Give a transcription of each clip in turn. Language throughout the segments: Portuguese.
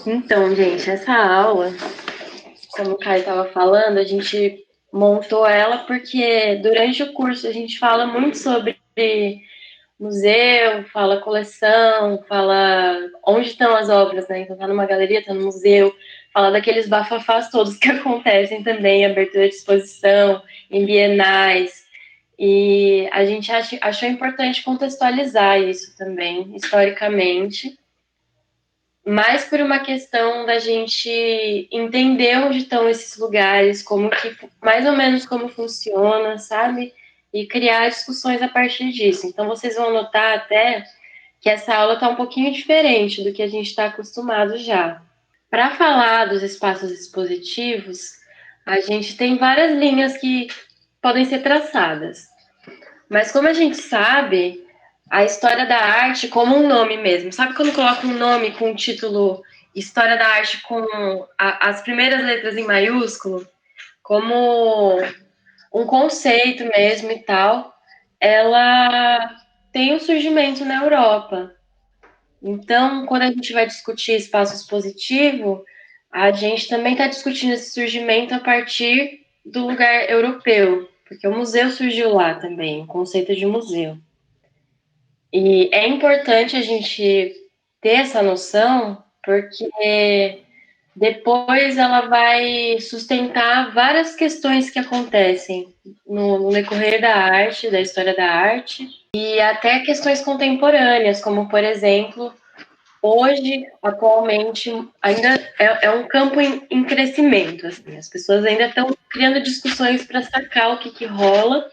Então, gente, essa aula, como o Caio estava falando, a gente montou ela porque durante o curso a gente fala muito sobre museu, fala coleção, fala onde estão as obras, né? Então tá numa galeria, tá no museu, fala daqueles bafafás todos que acontecem também, abertura de exposição, em bienais. E a gente achou importante contextualizar isso também, historicamente, mais por uma questão da gente entender onde estão esses lugares, como que, mais ou menos como funciona, sabe? E criar discussões a partir disso. Então vocês vão notar até que essa aula está um pouquinho diferente do que a gente está acostumado já. Para falar dos espaços expositivos, a gente tem várias linhas que podem ser traçadas. Mas como a gente sabe, a história da arte como um nome mesmo. Sabe quando coloca um nome com o título História da Arte com as primeiras letras em maiúsculo? Como um conceito mesmo e tal. Ela tem um surgimento na Europa. Então, quando a gente vai discutir espaço expositivo, a gente também está discutindo esse surgimento a partir do lugar europeu, porque o museu surgiu lá também, o conceito de museu. E é importante a gente ter essa noção, porque depois ela vai sustentar várias questões que acontecem no decorrer da arte, da história da arte, e até questões contemporâneas, como, por exemplo, hoje, atualmente, ainda é um campo em crescimento. Assim, as pessoas ainda estão criando discussões para sacar o que rola,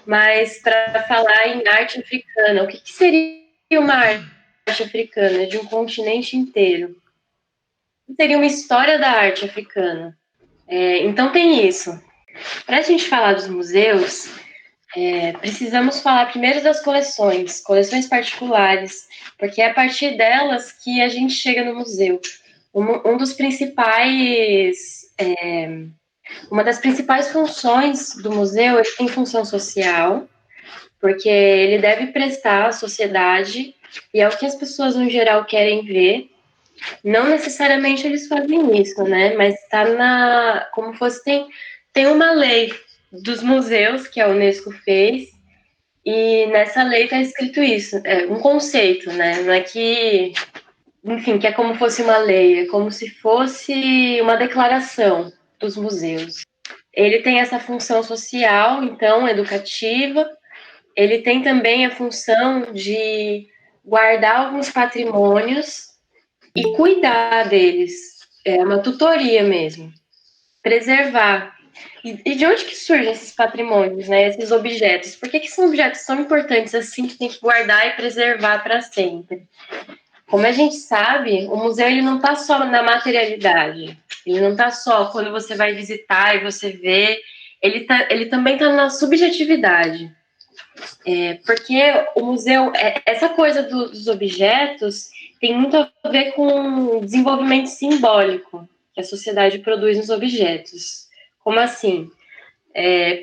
mas para falar em arte africana, o que seria uma arte africana de um continente inteiro? O que seria uma história da arte africana? Então tem isso. Para a gente falar dos museus, precisamos falar primeiro das coleções particulares, porque é a partir delas que a gente chega no museu. Um dos principais, uma das principais funções do museu, ele tem função social, porque ele deve prestar à sociedade, e é o que as pessoas no geral querem ver. Não necessariamente eles fazem isso, né? Mas está como fosse, tem uma lei dos museus que a Unesco fez, e nessa lei está escrito isso, é um conceito, né? Não é que, enfim, que é como fosse uma lei, é como se fosse uma declaração dos museus. Ele tem essa função social, então, educativa. Ele tem também a função de guardar alguns patrimônios e cuidar deles. É uma tutoria mesmo. Preservar. E de onde que surgem esses patrimônios, né? Esses objetos? Por que são objetos tão importantes assim que tem que guardar e preservar para sempre? Como a gente sabe, o museu ele não está só na materialidade. Ele não está só quando você vai visitar e você vê. Ele também está na subjetividade. Porque o museu, essa coisa dos objetos tem muito a ver com o desenvolvimento simbólico que a sociedade produz nos objetos. Como assim?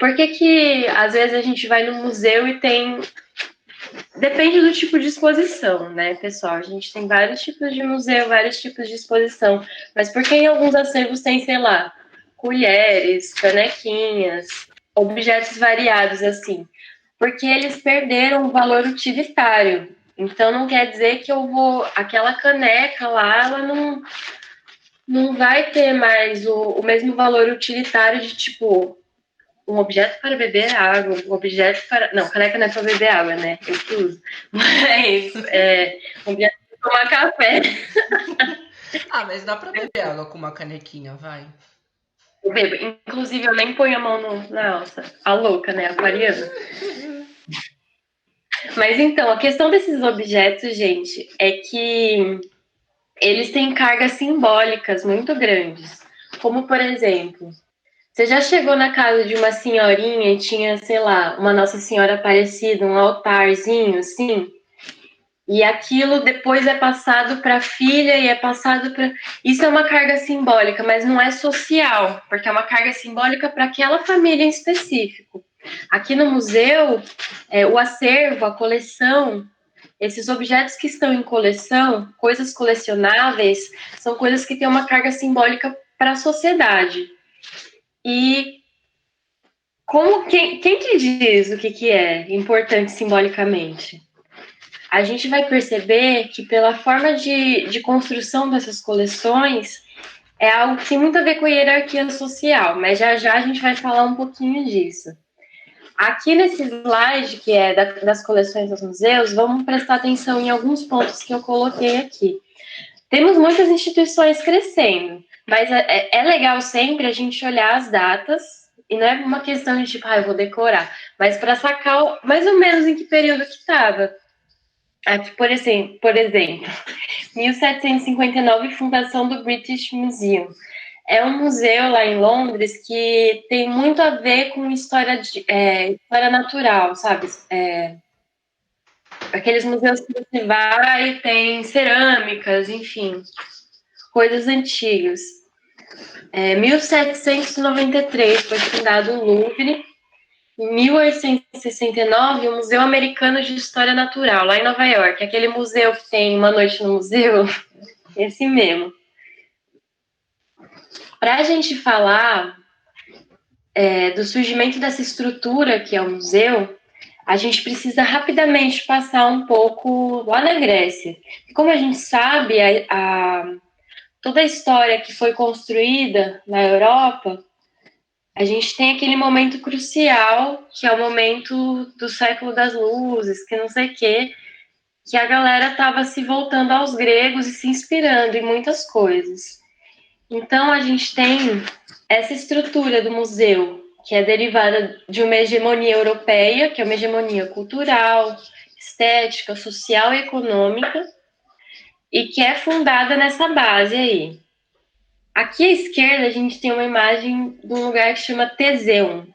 Por que às vezes a gente vai no museu e tem... Depende do tipo de exposição, né, pessoal? A gente tem vários tipos de museu, vários tipos de exposição, mas por que em alguns acervos tem, sei lá, colheres, canequinhas, objetos variados assim? Porque eles perderam o valor utilitário. Então não quer dizer que eu vou... Aquela caneca lá, ela não vai ter mais o mesmo valor utilitário de, tipo, um objeto para beber água, um objeto para... Não, caneca não é para beber água, né? Eu que uso. Mas um objeto para tomar café. Ah, mas dá pra beber água com uma canequinha, vai. Eu bebo. Inclusive, eu nem ponho a mão na alça. A louca, né? Aquariana. Mas então, a questão desses objetos, gente, é que eles têm cargas simbólicas muito grandes. Como, por exemplo, você já chegou na casa de uma senhorinha e tinha, sei lá, uma Nossa Senhora Aparecida, um altarzinho, assim? E aquilo depois é passado para a filha e é passado para... Isso é uma carga simbólica, mas não é social, porque é uma carga simbólica para aquela família em específico. Aqui no museu, o acervo, a coleção, esses objetos que estão em coleção, coisas colecionáveis, são coisas que têm uma carga simbólica para a sociedade. E quem que diz o que é importante simbolicamente? A gente vai perceber que pela forma de construção dessas coleções, é algo que tem muito a ver com a hierarquia social, mas já já a gente vai falar um pouquinho disso. Aqui nesse slide, que é das coleções dos museus, vamos prestar atenção em alguns pontos que eu coloquei aqui. Temos muitas instituições crescendo, mas é legal sempre a gente olhar as datas, e não é uma questão de tipo, eu vou decorar, mas para sacar mais ou menos em que período que estava. Por exemplo, 1759, fundação do British Museum. É um museu lá em Londres que tem muito a ver com história natural, sabe? Aqueles museus que você vai e tem cerâmicas, enfim, coisas antigas. 1793 foi fundado o Louvre. Em 1869, o Museu Americano de História Natural, lá em Nova York. Aquele museu que tem Uma Noite no Museu, esse mesmo. Para a gente falar do surgimento dessa estrutura que é o museu, a gente precisa rapidamente passar um pouco lá na Grécia. Como a gente sabe, toda a história que foi construída na Europa, a gente tem aquele momento crucial, que é o momento do século das luzes, que não sei o quê, que a galera estava se voltando aos gregos e se inspirando em muitas coisas. Então, a gente tem essa estrutura do museu, que é derivada de uma hegemonia europeia, que é uma hegemonia cultural, estética, social e econômica, e que é fundada nessa base aí. Aqui à esquerda, a gente tem uma imagem de um lugar que chama Teseum.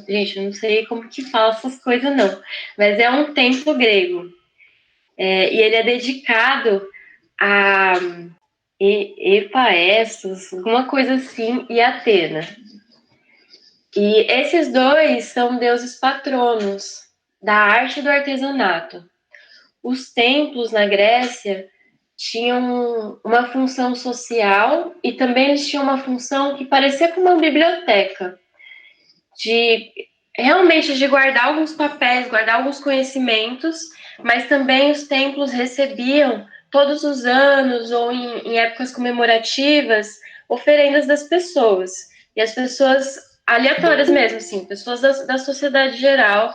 Gente, eu não sei como que fala essas coisas, não. Mas é um templo grego. E ele é dedicado a Epaestos, alguma coisa assim, e Atena. E esses dois são deuses patronos da arte e do artesanato. Os templos na Grécia tinham uma função social e também eles tinham uma função que parecia com uma biblioteca, de realmente de guardar alguns papéis, guardar alguns conhecimentos, mas também os templos recebiam todos os anos ou em épocas comemorativas oferendas das pessoas. E as pessoas aleatórias mesmo, assim, pessoas da sociedade geral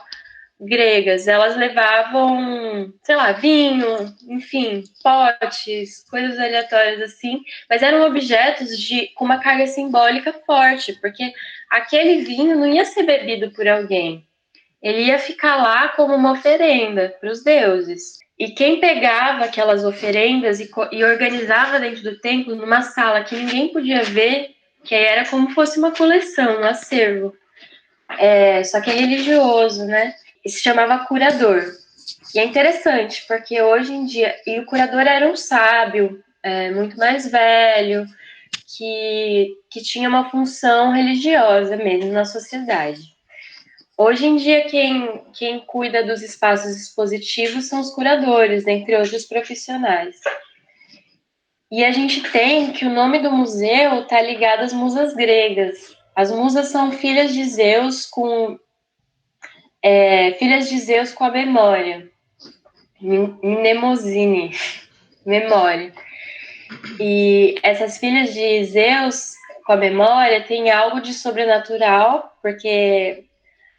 gregas, elas levavam, sei lá, vinho, enfim, potes, coisas aleatórias assim, mas eram objetos com uma carga simbólica forte, porque aquele vinho não ia ser bebido por alguém, ele ia ficar lá como uma oferenda para os deuses. E quem pegava aquelas oferendas e organizava dentro do templo, numa sala que ninguém podia ver, que era como fosse uma coleção, um acervo. Só que é religioso, né? E se chamava curador. E é interessante, porque hoje em dia... E o curador era um sábio, muito mais velho, que tinha uma função religiosa mesmo na sociedade. Hoje em dia, quem cuida dos espaços expositivos são os curadores, entre outros profissionais. E a gente tem que o nome do museu está ligado às musas gregas. As musas são filhas de Zeus com a memória. Mnemosine, memória. E essas filhas de Zeus com a memória têm algo de sobrenatural, porque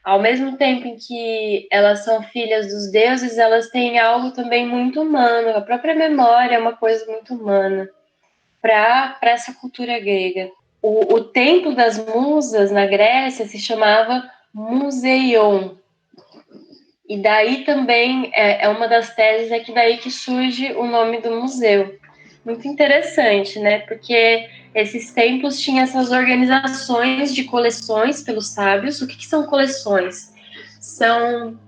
ao mesmo tempo em que elas são filhas dos deuses, elas têm algo também muito humano. A própria memória é uma coisa muito humana para essa cultura grega. O templo das musas na Grécia se chamava Museion. E daí também é uma das teses, é que daí que surge o nome do museu. Muito interessante, né? Porque esses templos tinham essas organizações de coleções pelos sábios. O que são coleções? São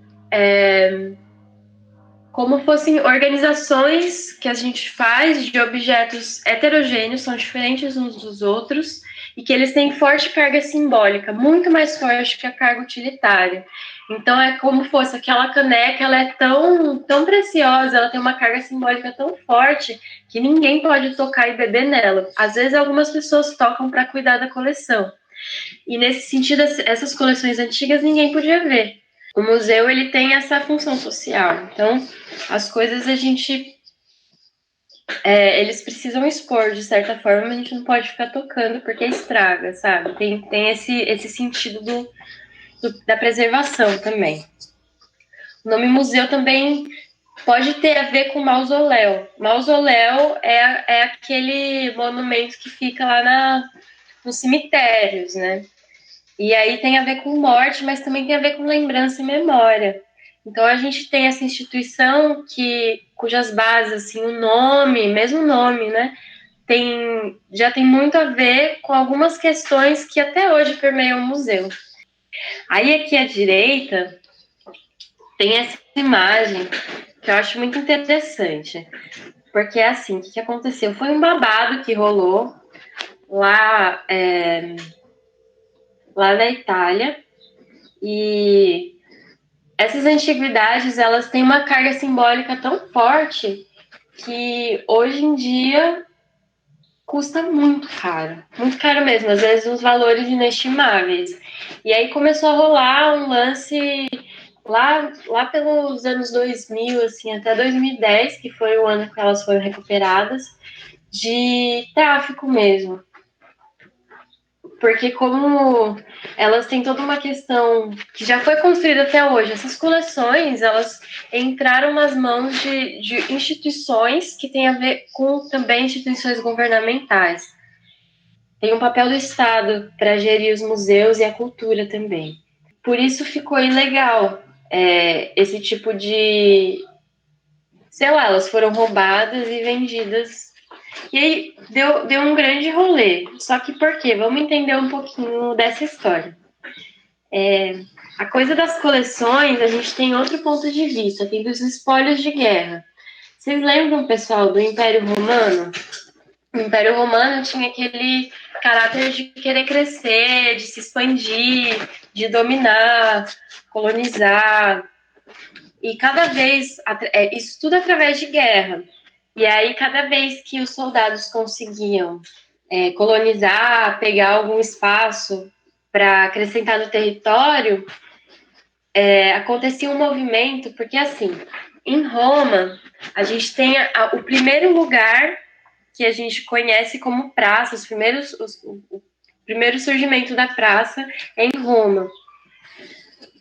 como fossem organizações que a gente faz de objetos heterogêneos, são diferentes uns dos outros, e que eles têm forte carga simbólica, muito mais forte que a carga utilitária. Então é como fosse aquela caneca, ela é tão preciosa, ela tem uma carga simbólica tão forte que ninguém pode tocar e beber nela. Às vezes algumas pessoas tocam para cuidar da coleção. E nesse sentido, essas coleções antigas ninguém podia ver. O museu ele tem essa função social. Então, as coisas a gente eles precisam expor de certa forma, mas a gente não pode ficar tocando porque estraga, sabe? Tem esse sentido da preservação também. O nome museu também pode ter a ver com mausoléu. Mausoléu é aquele monumento que fica lá nos cemitérios, né? E aí tem a ver com morte, mas também tem a ver com lembrança e memória. Então a gente tem essa instituição cujas bases, assim, o nome, mesmo nome, né? Já tem muito a ver com algumas questões que até hoje permeiam o museu. Aí aqui à direita tem essa imagem que eu acho muito interessante. Porque é assim, o que aconteceu? Foi um babado que rolou lá, lá na Itália. E essas antiguidades, elas têm uma carga simbólica tão forte que hoje em dia custa muito caro mesmo, às vezes uns valores inestimáveis. E aí começou a rolar um lance lá pelos anos 2000, assim, até 2010, que foi o ano que elas foram recuperadas, de tráfico mesmo. Porque como elas têm toda uma questão que já foi construída até hoje, essas coleções, elas entraram nas mãos de instituições que têm a ver com também instituições governamentais. Tem um papel do Estado para gerir os museus e a cultura também. Por isso ficou ilegal esse tipo de... Sei lá, elas foram roubadas e vendidas. E aí deu um grande rolê. Só que por quê? Vamos entender um pouquinho dessa história. A coisa das coleções, a gente tem outro ponto de vista, tem dos espólios de guerra. Vocês lembram, pessoal, do Império Romano? O Império Romano tinha aquele caráter de querer crescer, de se expandir, de dominar, colonizar. E cada vez, isso tudo através de guerra. E aí, cada vez que os soldados conseguiam colonizar, pegar algum espaço para acrescentar no território, acontecia um movimento, porque assim, em Roma, a gente tem o primeiro lugar que a gente conhece como praça, o primeiro surgimento da praça é em Roma.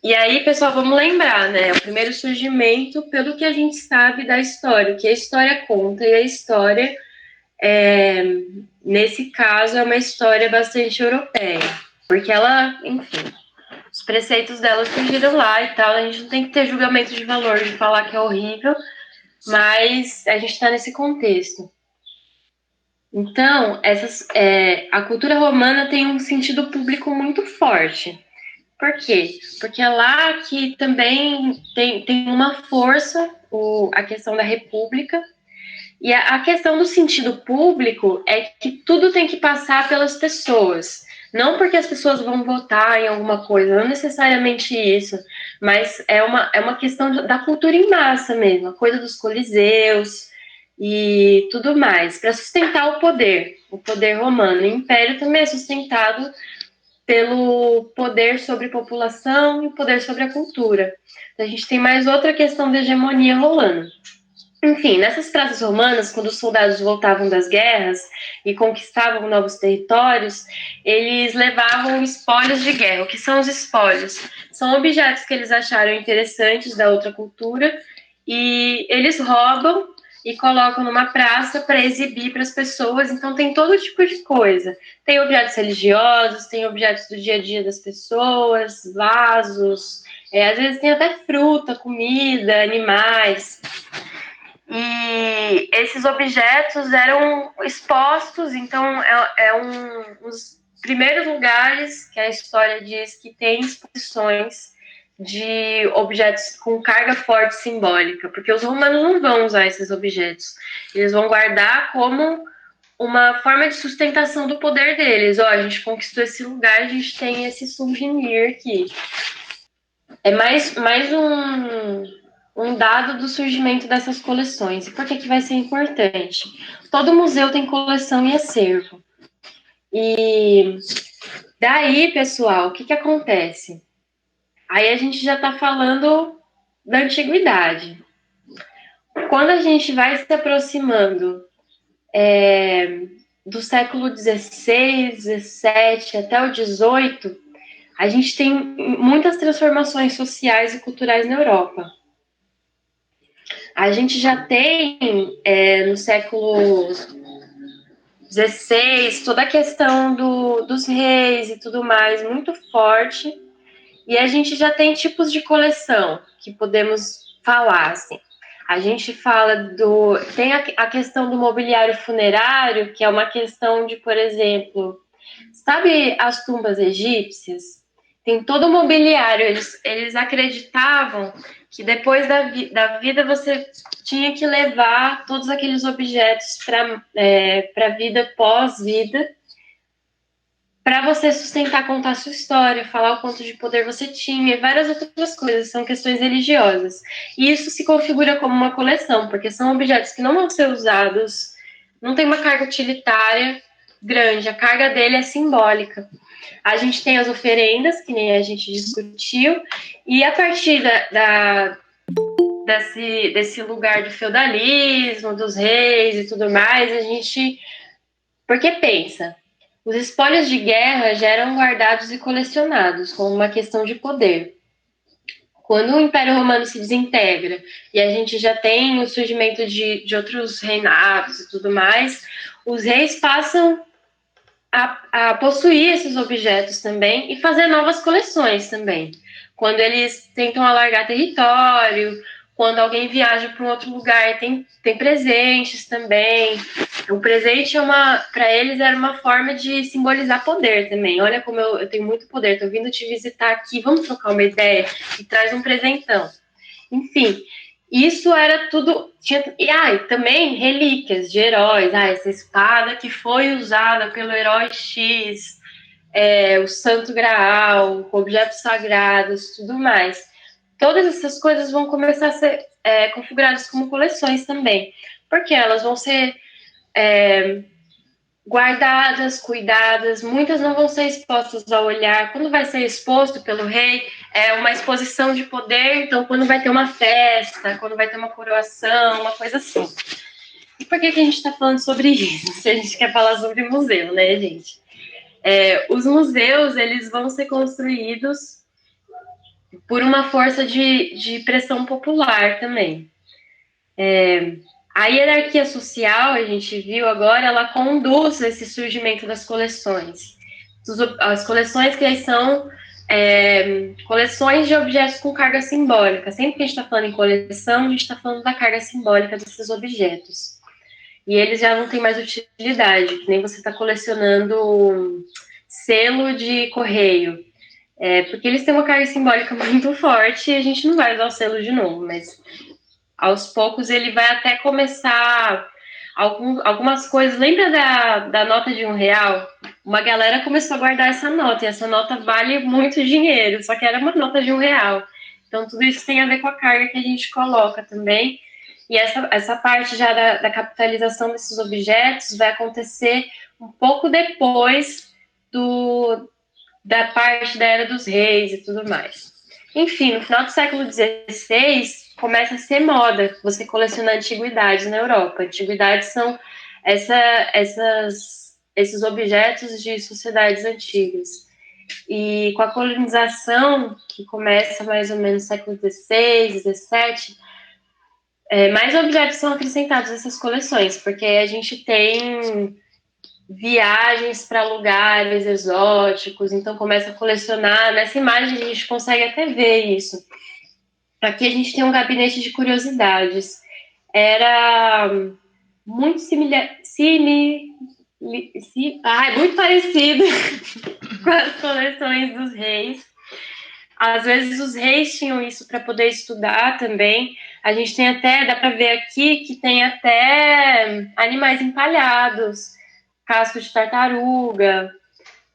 E aí, pessoal, vamos lembrar, né? O primeiro surgimento, pelo que a gente sabe da história, o que a história conta, e a história, nesse caso, é uma história bastante europeia, porque ela, enfim, os preceitos dela surgiram lá e tal, a gente não tem que ter julgamento de valor de falar que é horrível, mas a gente está nesse contexto. Então, a cultura romana tem um sentido público muito forte. Por quê? Porque é lá que também tem uma força a questão da república. E a questão do sentido público é que tudo tem que passar pelas pessoas. Não porque as pessoas vão votar em alguma coisa, não necessariamente isso, mas é uma questão da cultura em massa mesmo, a coisa dos coliseus e tudo mais, para sustentar o poder romano. O império também é sustentado pelo poder sobre a população e o poder sobre a cultura. Então, a gente tem mais outra questão de hegemonia rolando. Enfim, nessas praças romanas, quando os soldados voltavam das guerras e conquistavam novos territórios, eles levavam espólios de guerra. O que são os espólios? São objetos que eles acharam interessantes da outra cultura e eles roubam e colocam numa praça para exibir para as pessoas. Então tem todo tipo de coisa. Tem objetos religiosos, tem objetos do dia a dia das pessoas, vasos, às vezes tem até fruta, comida, animais. E esses objetos eram expostos, então um dos primeiros lugares que a história diz que tem exposições de objetos com carga forte simbólica, porque os romanos não vão usar esses objetos, eles vão guardar como uma forma de sustentação do poder deles. Ó, a gente conquistou esse lugar, a gente tem esse souvenir aqui. É mais um dado do surgimento dessas coleções. E por que vai ser importante? Todo museu tem coleção e acervo. E daí, pessoal, o que acontece? Aí a gente já está falando da antiguidade. Quando a gente vai se aproximando do século XVI, XVII até o XVIII, a gente tem muitas transformações sociais e culturais na Europa. A gente já tem, no século XVI, toda a questão dos reis e tudo mais muito forte, e a gente já tem tipos de coleção que podemos falar, assim. A gente fala tem a questão do mobiliário funerário, que é uma questão de, por exemplo, sabe as tumbas egípcias? Tem todo o mobiliário. Eles acreditavam que depois da vida você tinha que levar todos aqueles objetos para a vida pós-vida, para você sustentar, contar a sua história, falar o quanto de poder você tinha e várias outras coisas, são questões religiosas. E isso se configura como uma coleção, porque são objetos que não vão ser usados, não tem uma carga utilitária grande, a carga dele é simbólica. A gente tem as oferendas, que nem a gente discutiu, e a partir desse lugar do feudalismo, dos reis e tudo mais, a gente... Porque pensa, os espólios de guerra já eram guardados e colecionados como uma questão de poder. Quando o Império Romano se desintegra e a gente já tem o surgimento de outros reinados e tudo mais, os reis passam a possuir esses objetos também e fazer novas coleções também. Quando eles tentam alargar território, quando alguém viaja para um outro lugar, tem presentes também. O presente para eles era uma forma de simbolizar poder também. Olha como eu tenho muito poder, estou vindo te visitar aqui, vamos trocar uma ideia e traz um presentão. Enfim, isso era tudo. E também relíquias de heróis. Essa espada que foi usada pelo herói X, o Santo Graal, objetos sagrados, tudo mais. Todas essas coisas vão começar a ser configuradas como coleções também, porque elas vão ser guardadas, cuidadas, muitas não vão ser expostas ao olhar. Quando vai ser exposto pelo rei, é uma exposição de poder, então quando vai ter uma festa, quando vai ter uma coroação, uma coisa assim. E por que a gente está falando sobre isso? Se a gente quer falar sobre museu, né, gente? Os museus, eles vão ser construídos por uma força de pressão popular também. A hierarquia social, a gente viu agora, ela conduz esse surgimento das coleções. As coleções que são coleções de objetos com carga simbólica. Sempre que a gente está falando em coleção, a gente está falando da carga simbólica desses objetos. E eles já não têm mais utilidade, que nem você está colecionando selo de correio. Porque eles têm uma carga simbólica muito forte e a gente não vai usar o selo de novo, mas aos poucos ele vai até começar algumas coisas. Lembra da nota de R$ 1? Uma galera começou a guardar essa nota, e essa nota vale muito dinheiro, só que era uma nota de R$ 1. Então tudo isso tem a ver com a carga que a gente coloca também. E essa parte já da capitalização desses objetos vai acontecer um pouco depois da parte da Era dos Reis e tudo mais. Enfim, no final do século XVI, começa a ser moda você colecionar antiguidades na Europa. Antiguidades são esses objetos de sociedades antigas. E com a colonização, que começa mais ou menos no século XVI, XVII, mais objetos são acrescentados nessas coleções, porque a gente tem viagens para lugares exóticos, então começa a colecionar. Nessa imagem a gente consegue até ver isso. Aqui a gente tem um gabinete de curiosidades. Era muito muito parecido com as coleções dos reis. Às vezes os reis tinham isso para poder estudar também. A gente tem até, dá para ver aqui que tem até animais empalhados. casco de tartaruga,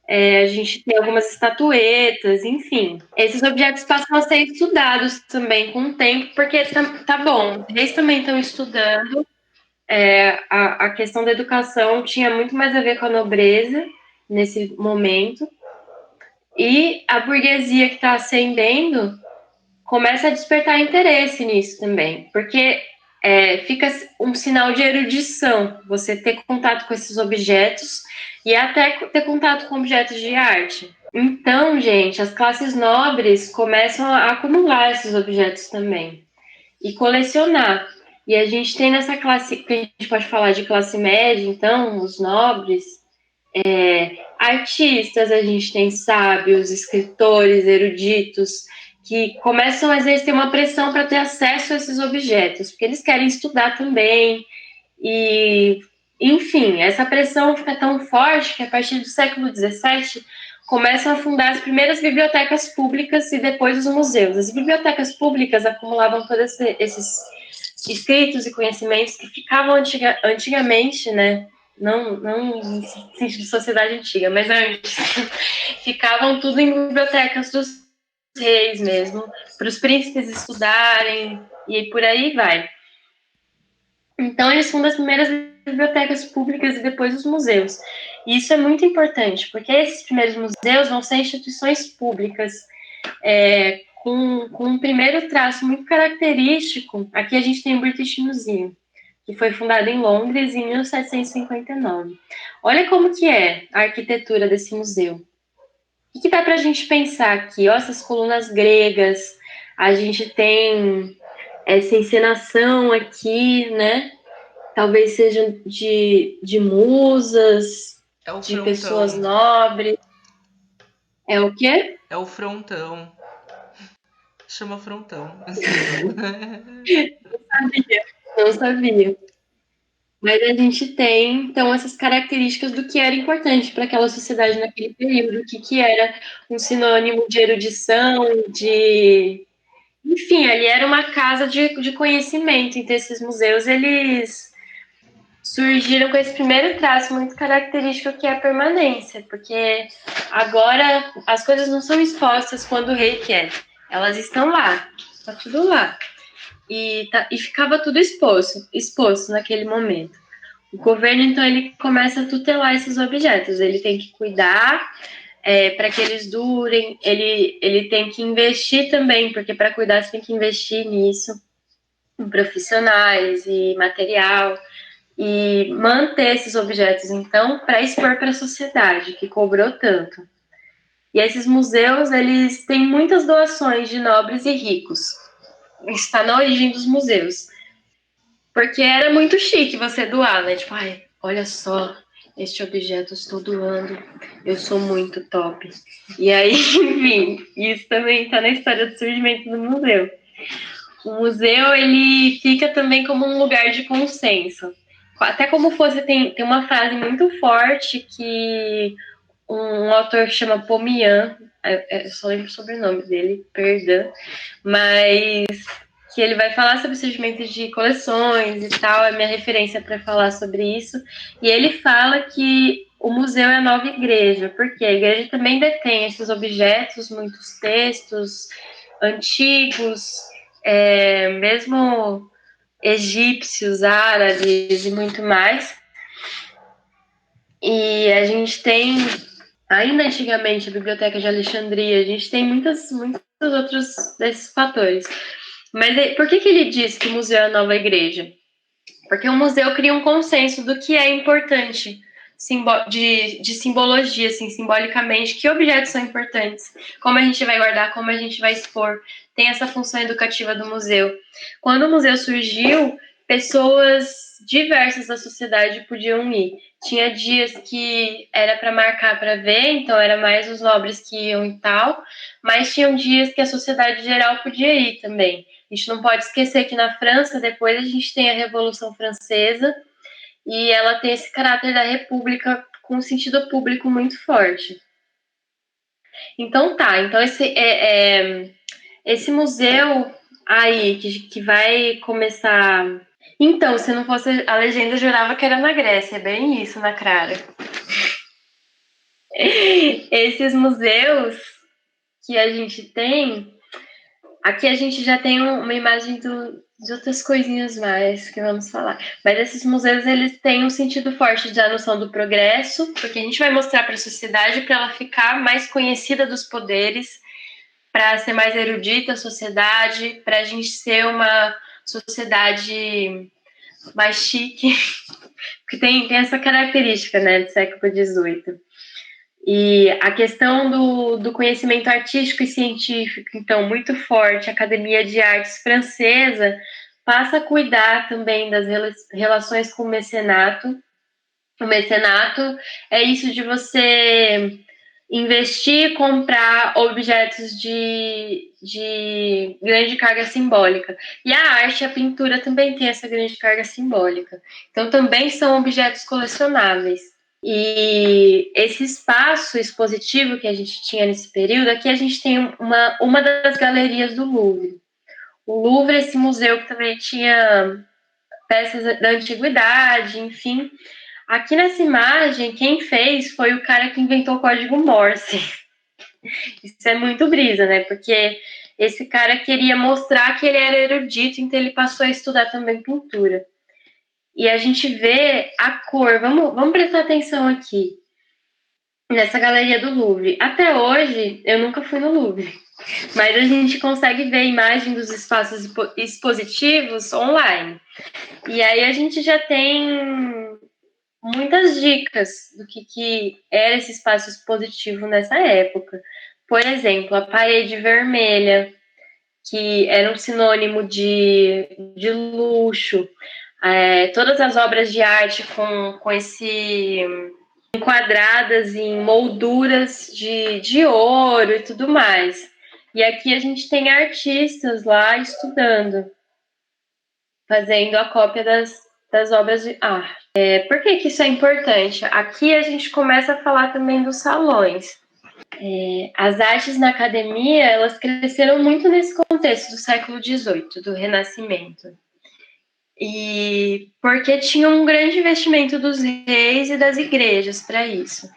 a gente tem algumas estatuetas, enfim. Esses objetos passam a ser estudados também com o tempo, porque tá bom, eles também estão estudando. A questão da educação tinha muito mais a ver com a nobreza nesse momento. E a burguesia que está ascendendo começa a despertar interesse nisso também, porque fica um sinal de erudição, você ter contato com esses objetos e até ter contato com objetos de arte. Então, gente, as classes nobres começam a acumular esses objetos também e colecionar. E a gente tem nessa classe, que a gente pode falar de classe média, então, os nobres, artistas, a gente tem sábios, escritores, eruditos, que começam às vezes a ter uma pressão para ter acesso a esses objetos, porque eles querem estudar também. E, enfim, essa pressão fica tão forte que a partir do século XVII começam a fundar as primeiras bibliotecas públicas e depois os museus. As bibliotecas públicas acumulavam todos esses escritos e conhecimentos que ficavam antigamente, né? Não no sentido de sociedade antiga, mas antes, ficavam tudo em bibliotecas dos reis mesmo, para os príncipes estudarem e por aí vai. Então, eles fundam as primeiras bibliotecas públicas e depois os museus. E isso é muito importante, porque esses primeiros museus vão ser instituições públicas, com um primeiro traço muito característico. Aqui a gente tem o British Museum, que foi fundado em Londres em 1759. Olha como que é a arquitetura desse museu. O que dá para a gente pensar aqui? Ó, essas colunas gregas, a gente tem essa encenação aqui, né? Talvez sejam de musas, de pessoas nobres. É o quê? É o frontão. Chama frontão. Não sabia. Mas a gente tem, então, essas características do que era importante para aquela sociedade naquele período, o que era um sinônimo de erudição, de... Enfim, ali era uma casa de conhecimento. Então, esses museus, eles surgiram com esse primeiro traço muito característico, que é a permanência, porque agora as coisas não são expostas quando o rei quer, elas estão lá, está tudo lá. E ficava tudo exposto naquele momento. O governo, então, ele começa a tutelar esses objetos, ele tem que cuidar para que eles durem, ele tem que investir também, porque para cuidar você tem que investir nisso, em profissionais e material, e manter esses objetos, então, para expor para a sociedade, que cobrou tanto. E esses museus, eles têm muitas doações de nobres e ricos. Está na origem dos museus. Porque era muito chique você doar, né? Tipo, ai, olha só, este objeto eu estou doando, eu sou muito top. E aí, enfim, isso também está na história do surgimento do museu. O museu, ele fica também como um lugar de consenso. Até como fosse, tem uma frase muito forte que um autor que chama Pomian, eu só lembro o sobrenome dele, perdão, mas que ele vai falar sobre o surgimento de coleções e tal, é minha referência para falar sobre isso, e ele fala que o museu é a nova igreja, porque a igreja também detém esses objetos, muitos textos antigos, mesmo egípcios, árabes e muito mais. E a gente tem, ainda antigamente, a Biblioteca de Alexandria, a gente tem muitos outros desses fatores. Mas por que ele diz que o museu é a nova igreja? Porque o museu cria um consenso do que é importante, de simbologia, assim, simbolicamente, que objetos são importantes, como a gente vai guardar, como a gente vai expor. Tem essa função educativa do museu. Quando o museu surgiu, pessoas diversas da sociedade podiam ir. Tinha dias que era para marcar para ver, então era mais os nobres que iam e tal, mas tinham dias que a sociedade geral podia ir também. A gente não pode esquecer que na França, depois a gente tem a Revolução Francesa, e ela tem esse caráter da república com um sentido público muito forte. Então tá, então esse museu aí que vai começar... Então, se não fosse a legenda, eu jurava que era na Grécia, é bem isso, na Crara. Esses museus que a gente tem, aqui a gente já tem uma imagem de outras coisinhas mais que vamos falar. Mas esses museus, eles têm um sentido forte da noção do progresso, porque a gente vai mostrar para a sociedade para ela ficar mais conhecida dos poderes, para ser mais erudita a sociedade, para a gente ser uma sociedade mais chique, que tem essa característica, né, do século XVIII. E a questão do conhecimento artístico e científico, então, muito forte, a Academia de Artes Francesa passa a cuidar também das relações com o mecenato. O mecenato é isso de você investir e comprar objetos de grande carga simbólica. E a arte, a pintura também tem essa grande carga simbólica. Então, também são objetos colecionáveis. E esse espaço expositivo que a gente tinha nesse período, aqui a gente tem uma das galerias do Louvre. O Louvre, esse museu que também tinha peças da antiguidade, enfim. Aqui nessa imagem, quem fez foi o cara que inventou o código Morse. Isso é muito brisa, né? Porque esse cara queria mostrar que ele era erudito, então ele passou a estudar também pintura. E a gente vê a cor. Vamos prestar atenção aqui. Nessa galeria do Louvre. Até hoje, eu nunca fui no Louvre. Mas a gente consegue ver a imagem dos espaços expositivos online. E aí a gente já tem muitas dicas do que era esse espaço expositivo nessa época. Por exemplo, a parede vermelha, que era um sinônimo de luxo. Todas as obras de arte com esse enquadradas em molduras de ouro e tudo mais. E aqui a gente tem artistas lá estudando, fazendo a cópia das obras de arte. Por que isso é importante? Aqui a gente começa a falar também dos salões. As artes na academia, elas cresceram muito nesse contexto do século XVIII, do Renascimento. E porque tinha um grande investimento dos reis e das igrejas para isso.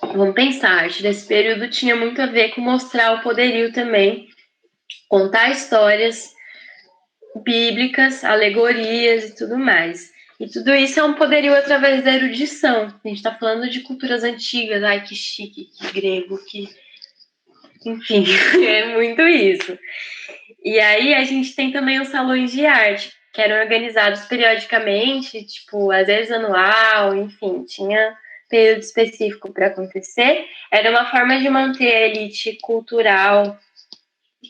Vamos pensar, a arte desse período tinha muito a ver com mostrar o poderio também, contar histórias bíblicas, alegorias e tudo mais. E tudo isso é um poderio através da erudição. A gente está falando de culturas antigas, ai que chique, que grego, que. Enfim, é muito isso. E aí a gente tem também os salões de arte, que eram organizados periodicamente, tipo, às vezes anual, enfim, tinha período específico para acontecer. Era uma forma de manter a elite cultural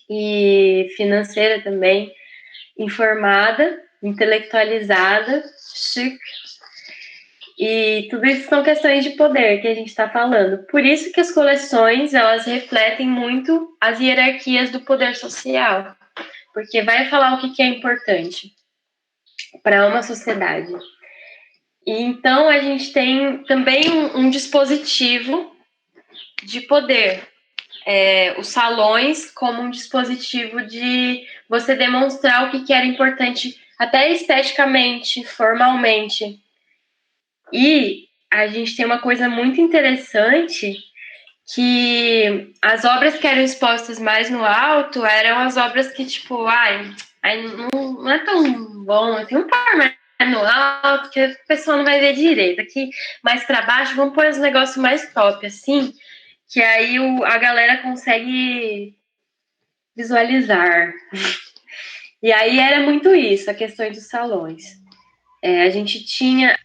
e financeira também informada, intelectualizada, chique. E tudo isso são questões de poder que a gente está falando. Por isso que as coleções, elas refletem muito as hierarquias do poder social, porque vai falar o que é importante para uma sociedade. E então a gente tem também um dispositivo de poder. Os salões como um dispositivo de você demonstrar o que era importante, até esteticamente, formalmente. E a gente tem uma coisa muito interessante, que as obras que eram expostas mais no alto eram as obras que, tipo, não é tão bom, tem um par mais no alto que a pessoa não vai ver direito. Aqui, mais para baixo, vamos pôr os negócios mais top, assim, que aí a galera consegue visualizar. E aí era muito isso, a questão dos salões.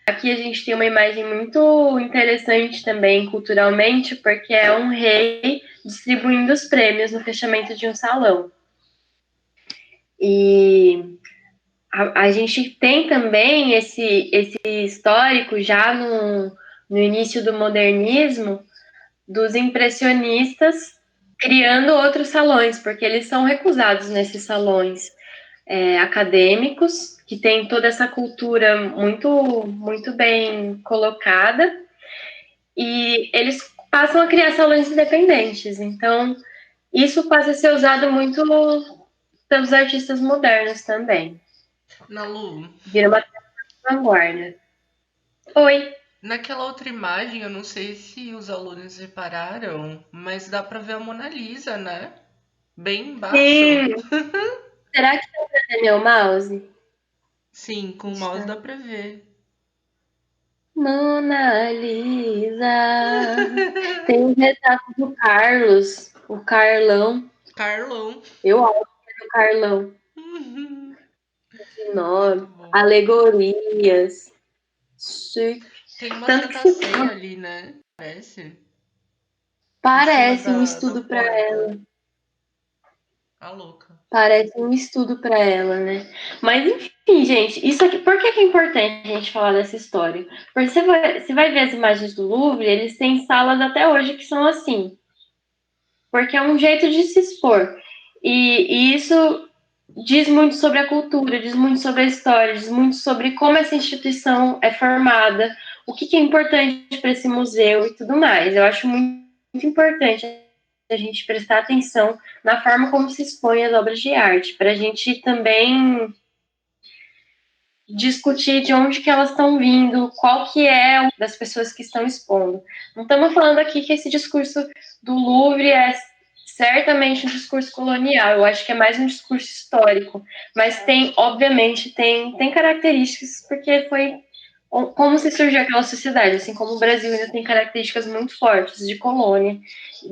Aqui a gente tem uma imagem muito interessante também culturalmente, porque é um rei distribuindo os prêmios no fechamento de um salão. E a gente tem também esse histórico já no início do modernismo, dos impressionistas criando outros salões, porque eles são recusados nesses salões acadêmicos, que tem toda essa cultura muito, muito bem colocada, e eles passam a criar salões independentes. Então, isso passa a ser usado muito pelos artistas modernos também. Nalu, Vira uma vanguarda. Oi. Naquela outra imagem, eu não sei se os alunos repararam, mas dá pra ver a Mona Lisa, né? Bem embaixo. Sim. Será que é meu mouse? Sim, com o mouse Está. dá pra ver. Mona Lisa. Tem um retrato do Carlos, o Carlão. Carlão. Eu acho que é o Carlão. De Muito nome. bom. Alegorias. Chique. Tem uma Tanto que Santa se Ceia ali, né? Parece. Em cima parece um da estudo para porta. ela. A louca. Parece um estudo para ela, né? Mas enfim, gente, isso aqui, por que é importante a gente falar dessa história? Porque você vai ver as imagens do Louvre, eles têm salas até hoje que são assim, porque é um jeito de se expor. E isso diz muito sobre a cultura, diz muito sobre a história, diz muito sobre como essa instituição é formada, o que é importante para esse museu e tudo mais. Eu acho muito importante a gente prestar atenção na forma como se expõe as obras de arte, para a gente também discutir de onde que elas estão vindo, qual que é o das pessoas que estão expondo. Não estamos falando aqui que esse discurso do Louvre é certamente um discurso colonial, eu acho que é mais um discurso histórico, mas tem, obviamente, tem características, porque foi como se surgiu aquela sociedade, assim como o Brasil ainda tem características muito fortes de colônia,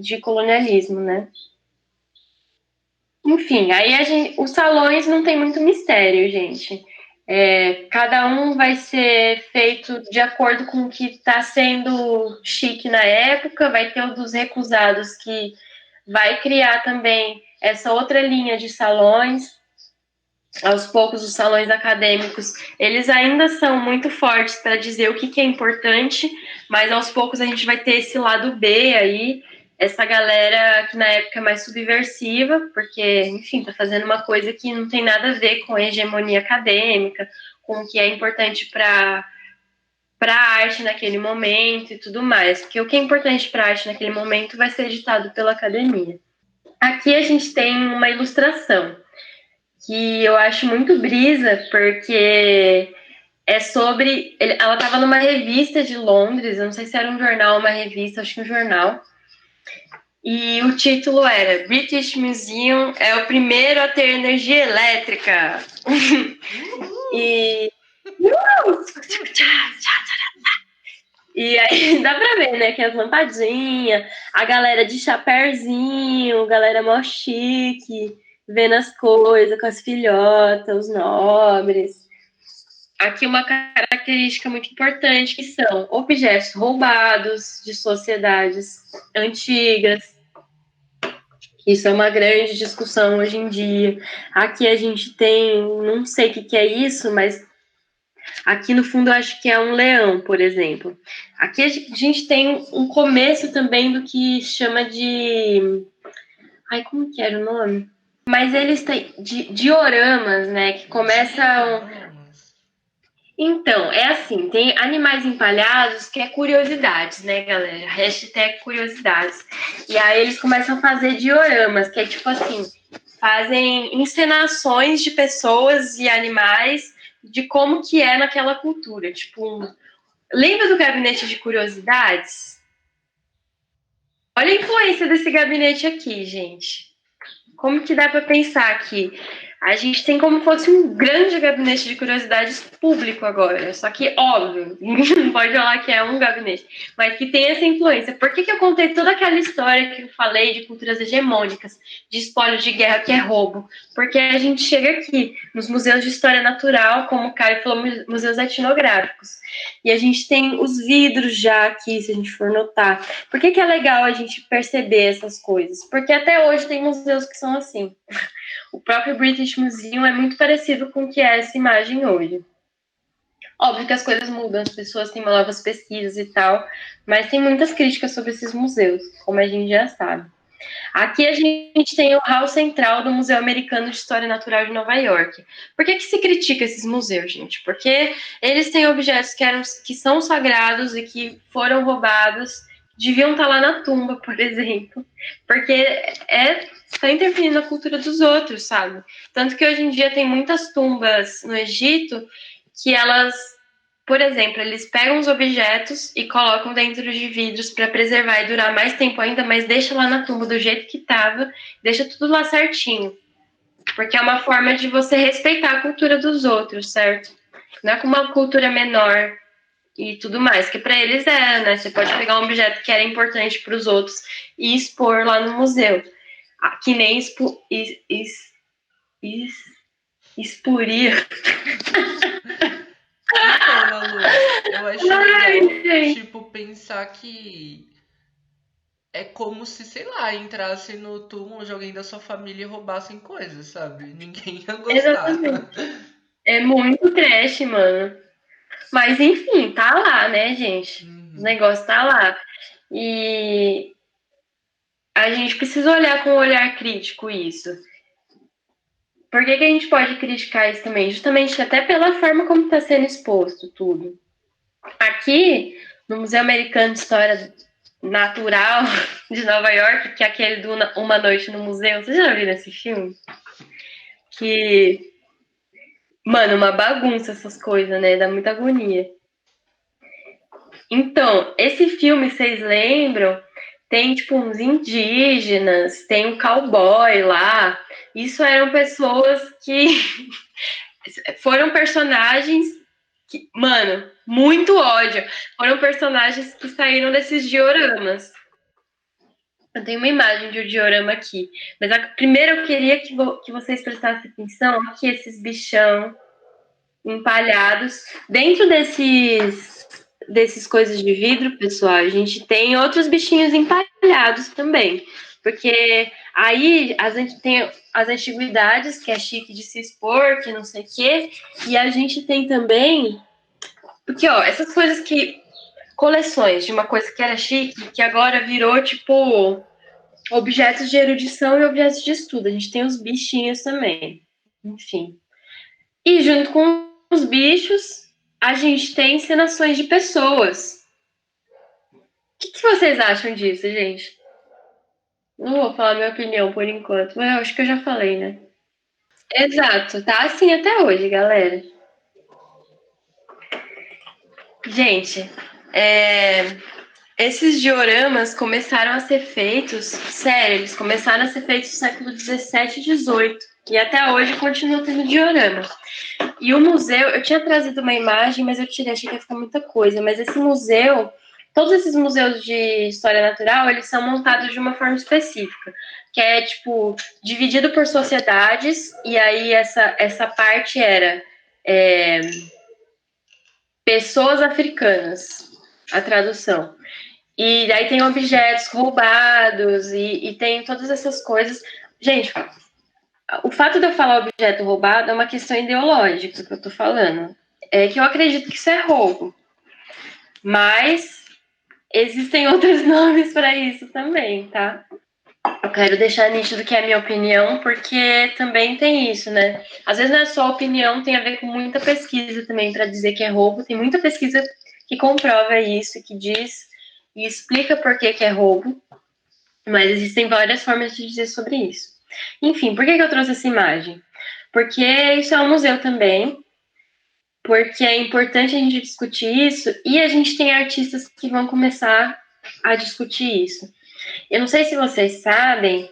de colonialismo, né? Enfim, aí os salões não tem muito mistério, gente. Cada um vai ser feito de acordo com o que está sendo chique na época, vai ter o dos recusados que vai criar também essa outra linha de salões. Aos poucos, os salões acadêmicos, eles ainda são muito fortes para dizer o que é importante, mas aos poucos a gente vai ter esse lado B aí, essa galera que na época é mais subversiva, porque, enfim, tá fazendo uma coisa que não tem nada a ver com a hegemonia acadêmica, com o que é importante para a arte naquele momento e tudo mais, porque o que é importante para a arte naquele momento vai ser ditado pela academia. Aqui a gente tem uma ilustração que eu acho muito brisa, porque é sobre. Ela estava numa revista de Londres, eu não sei se era um jornal ou uma revista, acho que um jornal. E o título era British Museum é o primeiro a ter energia elétrica. e. E aí dá pra ver, né, que as lampadinhas, a galera de chapéuzinho, galera mó chique, vendo as coisas com as filhotas, os nobres. Aqui uma característica muito importante que são objetos roubados de sociedades antigas. Isso é uma grande discussão hoje em dia. Aqui a gente tem, não sei o que é isso, mas aqui no fundo eu acho que é um leão, por exemplo. Aqui a gente tem um começo também do que chama de. Ai, como que era o nome? Mas eles têm dioramas, né? Que começam. Dioramas. Então, é assim, tem animais empalhados que é curiosidades, né, galera? Hashtag curiosidades. E aí eles começam a fazer dioramas, que é tipo assim, fazem encenações de pessoas e animais de como que é naquela cultura. Tipo, lembra do gabinete de curiosidades? Olha a influência desse gabinete aqui, gente. Como que dá para pensar que a gente tem como fosse um grande gabinete de curiosidades público agora, só que óbvio, não pode falar que é um gabinete, mas que tem essa influência. Por que eu contei toda aquela história que eu falei de culturas hegemônicas, de espólio de guerra que é roubo? Porque a gente chega aqui nos museus de história natural, como o Caio falou, museus etnográficos, e a gente tem os vidros já aqui, se a gente for notar. Por que é legal a gente perceber essas coisas? Porque até hoje tem museus que são assim. O próprio British Museum é muito parecido com o que é essa imagem hoje. Óbvio que as coisas mudam, as pessoas têm novas pesquisas e tal, mas tem muitas críticas sobre esses museus, como a gente já sabe. Aqui a gente tem o hall central do Museu Americano de História Natural de Nova York. Por que se critica esses museus, gente? Porque eles têm objetos que são sagrados e que foram roubados, deviam estar lá na tumba, por exemplo, porque está interferindo na cultura dos outros, sabe? Tanto que hoje em dia tem muitas tumbas no Egito que elas Por exemplo, eles pegam os objetos e colocam dentro de vidros para preservar e durar mais tempo ainda, mas deixa lá na tumba do jeito que estava, deixa tudo lá certinho. Porque é uma forma de você respeitar a cultura dos outros, certo? Não é com uma cultura menor e tudo mais, que para eles é, né? Você pode pegar um objeto que era importante para os outros e expor lá no museu. Que nem expuria. Então, Nalu, eu acho Ai, legal, gente. tipo, pensar que é como se, sei lá, entrasse no túmulo de alguém da sua família e roubassem coisas, sabe? Ninguém ia gostar. Exatamente. É muito trash, mano. Mas enfim, tá lá, né, gente? O Uhum. negócio tá lá. E a gente precisa olhar com um olhar crítico isso. Por que, que a gente pode criticar isso também? Justamente até pela forma como está sendo exposto tudo. Aqui, no Museu Americano de História Natural de Nova York, que é aquele do Uma Noite no Museu, vocês já viram esse filme? Que, mano, uma bagunça essas coisas, né? Dá muita agonia. Então, esse filme, vocês lembram? Tem, tipo, uns indígenas, tem um cowboy lá. Isso eram pessoas que foram personagens que, mano, muito ódio. Foram personagens que saíram desses dioramas. Eu tenho uma imagem de um diorama aqui. Mas primeiro eu queria que vocês prestassem atenção aqui, esses bichão empalhados. Dentro desses coisas de vidro, pessoal, a gente tem outros bichinhos empalhados também. Porque aí a gente tem as antiguidades, que é chique de se expor, que não sei o quê. E a gente tem também. Porque, ó, essas coisas que. Coleções de uma coisa que era chique, que agora virou, tipo, objetos de erudição e objetos de estudo. A gente tem os bichinhos também. Enfim. E junto com os bichos, a gente tem encenações de pessoas. O que vocês acham disso, gente? Não vou falar minha opinião por enquanto, mas eu acho que eu já falei, né? Exato, tá assim até hoje, galera. Gente, esses dioramas começaram a ser feitos, sério, eles começaram a ser feitos no século 17 e 18. E até hoje continua tendo diorama. E o museu, eu tinha trazido uma imagem, mas eu tirei, achei que ia ficar muita coisa. Mas esse museu, todos esses museus de história natural, eles são montados de uma forma específica, que é, tipo, dividido por sociedades, e aí essa parte era pessoas africanas, a tradução. E aí tem objetos roubados, e tem todas essas coisas. Gente, o fato de eu falar objeto roubado é uma questão ideológica que eu tô falando. É que eu acredito que isso é roubo. Mas existem outros nomes para isso também, tá? Eu quero deixar nítido que é a minha opinião, porque também tem isso, né? Às vezes não é só opinião, tem a ver com muita pesquisa também para dizer que é roubo. Tem muita pesquisa que comprova isso, que diz e explica por que é roubo. Mas existem várias formas de dizer sobre isso. Enfim, por que eu trouxe essa imagem? Porque isso é um museu também, porque é importante a gente discutir isso e a gente tem artistas que vão começar a discutir isso. Eu não sei se vocês sabem,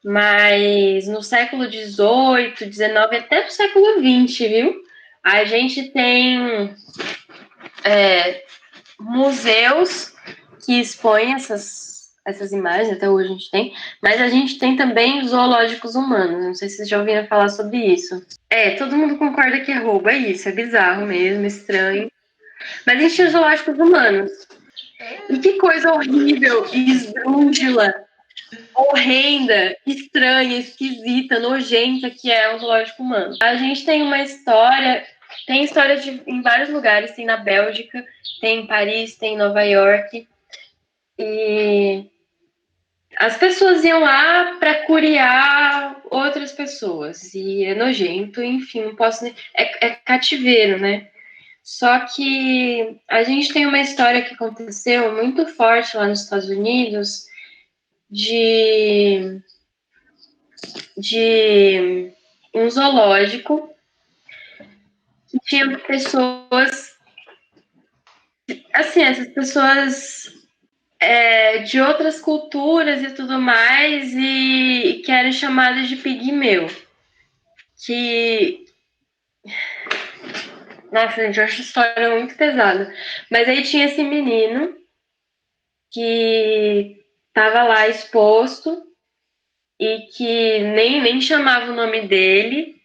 mas no século XVIII, XIX, até no século XX, viu? A gente tem museus que expõem essas imagens, até hoje a gente tem, mas a gente tem também os zoológicos humanos. Não sei se vocês já ouviram falar sobre isso. Todo mundo concorda que é roubo, é isso, é bizarro mesmo, estranho. Mas a gente tem os zoológicos humanos. E É. que coisa horrível e esdrúxula, horrenda, estranha, esquisita, nojenta que é um zoológico humano. A gente tem história em vários lugares, tem na Bélgica, tem em Paris, tem em Nova York. E as pessoas iam lá para curiar outras pessoas. E é nojento, enfim, não posso. É cativeiro, né? Só que a gente tem uma história que aconteceu muito forte lá nos Estados Unidos de, de um zoológico que tinha pessoas assim, essas pessoas de outras culturas e tudo mais que eram chamadas de pigmeu. Que. Nossa, gente, eu acho a história muito pesada. Mas aí tinha esse menino que tava lá exposto e que nem chamava o nome dele.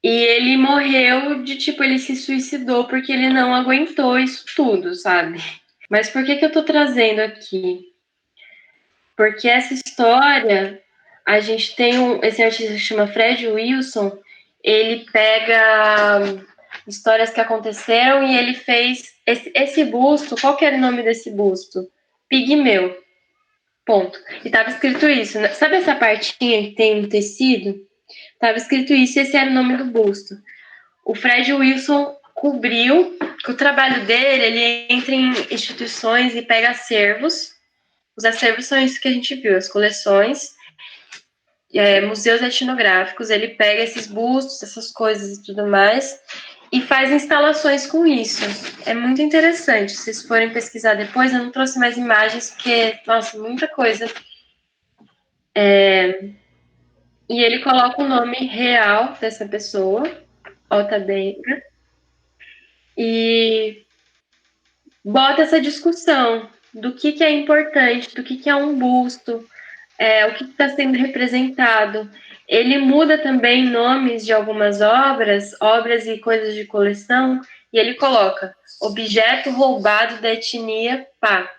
E ele morreu de tipo, ele se suicidou porque ele não aguentou isso tudo, sabe? Mas por que eu tô trazendo aqui? Porque essa história, a gente tem esse artista que chama Fred Wilson, ele pega histórias que aconteceram e ele fez esse busto. Qual que era o nome desse busto? Pigmeu. Ponto. E tava escrito isso. Sabe essa partinha que tem no tecido? Tava escrito isso e esse era o nome do busto. O Fred Wilson cobriu que o trabalho dele, ele entra em instituições e pega acervos. Os acervos são isso que a gente viu, as coleções, museus etnográficos. Ele pega esses bustos, essas coisas e tudo mais, e faz instalações com isso. É muito interessante. Se vocês forem pesquisar depois, eu não trouxe mais imagens, porque, nossa, muita coisa. E ele coloca o nome real dessa pessoa, Ota Benga, e bota essa discussão do que é importante, do que é um busto, o que está sendo representado. Ele muda também nomes de algumas obras e coisas de coleção, e ele coloca objeto roubado da etnia pá.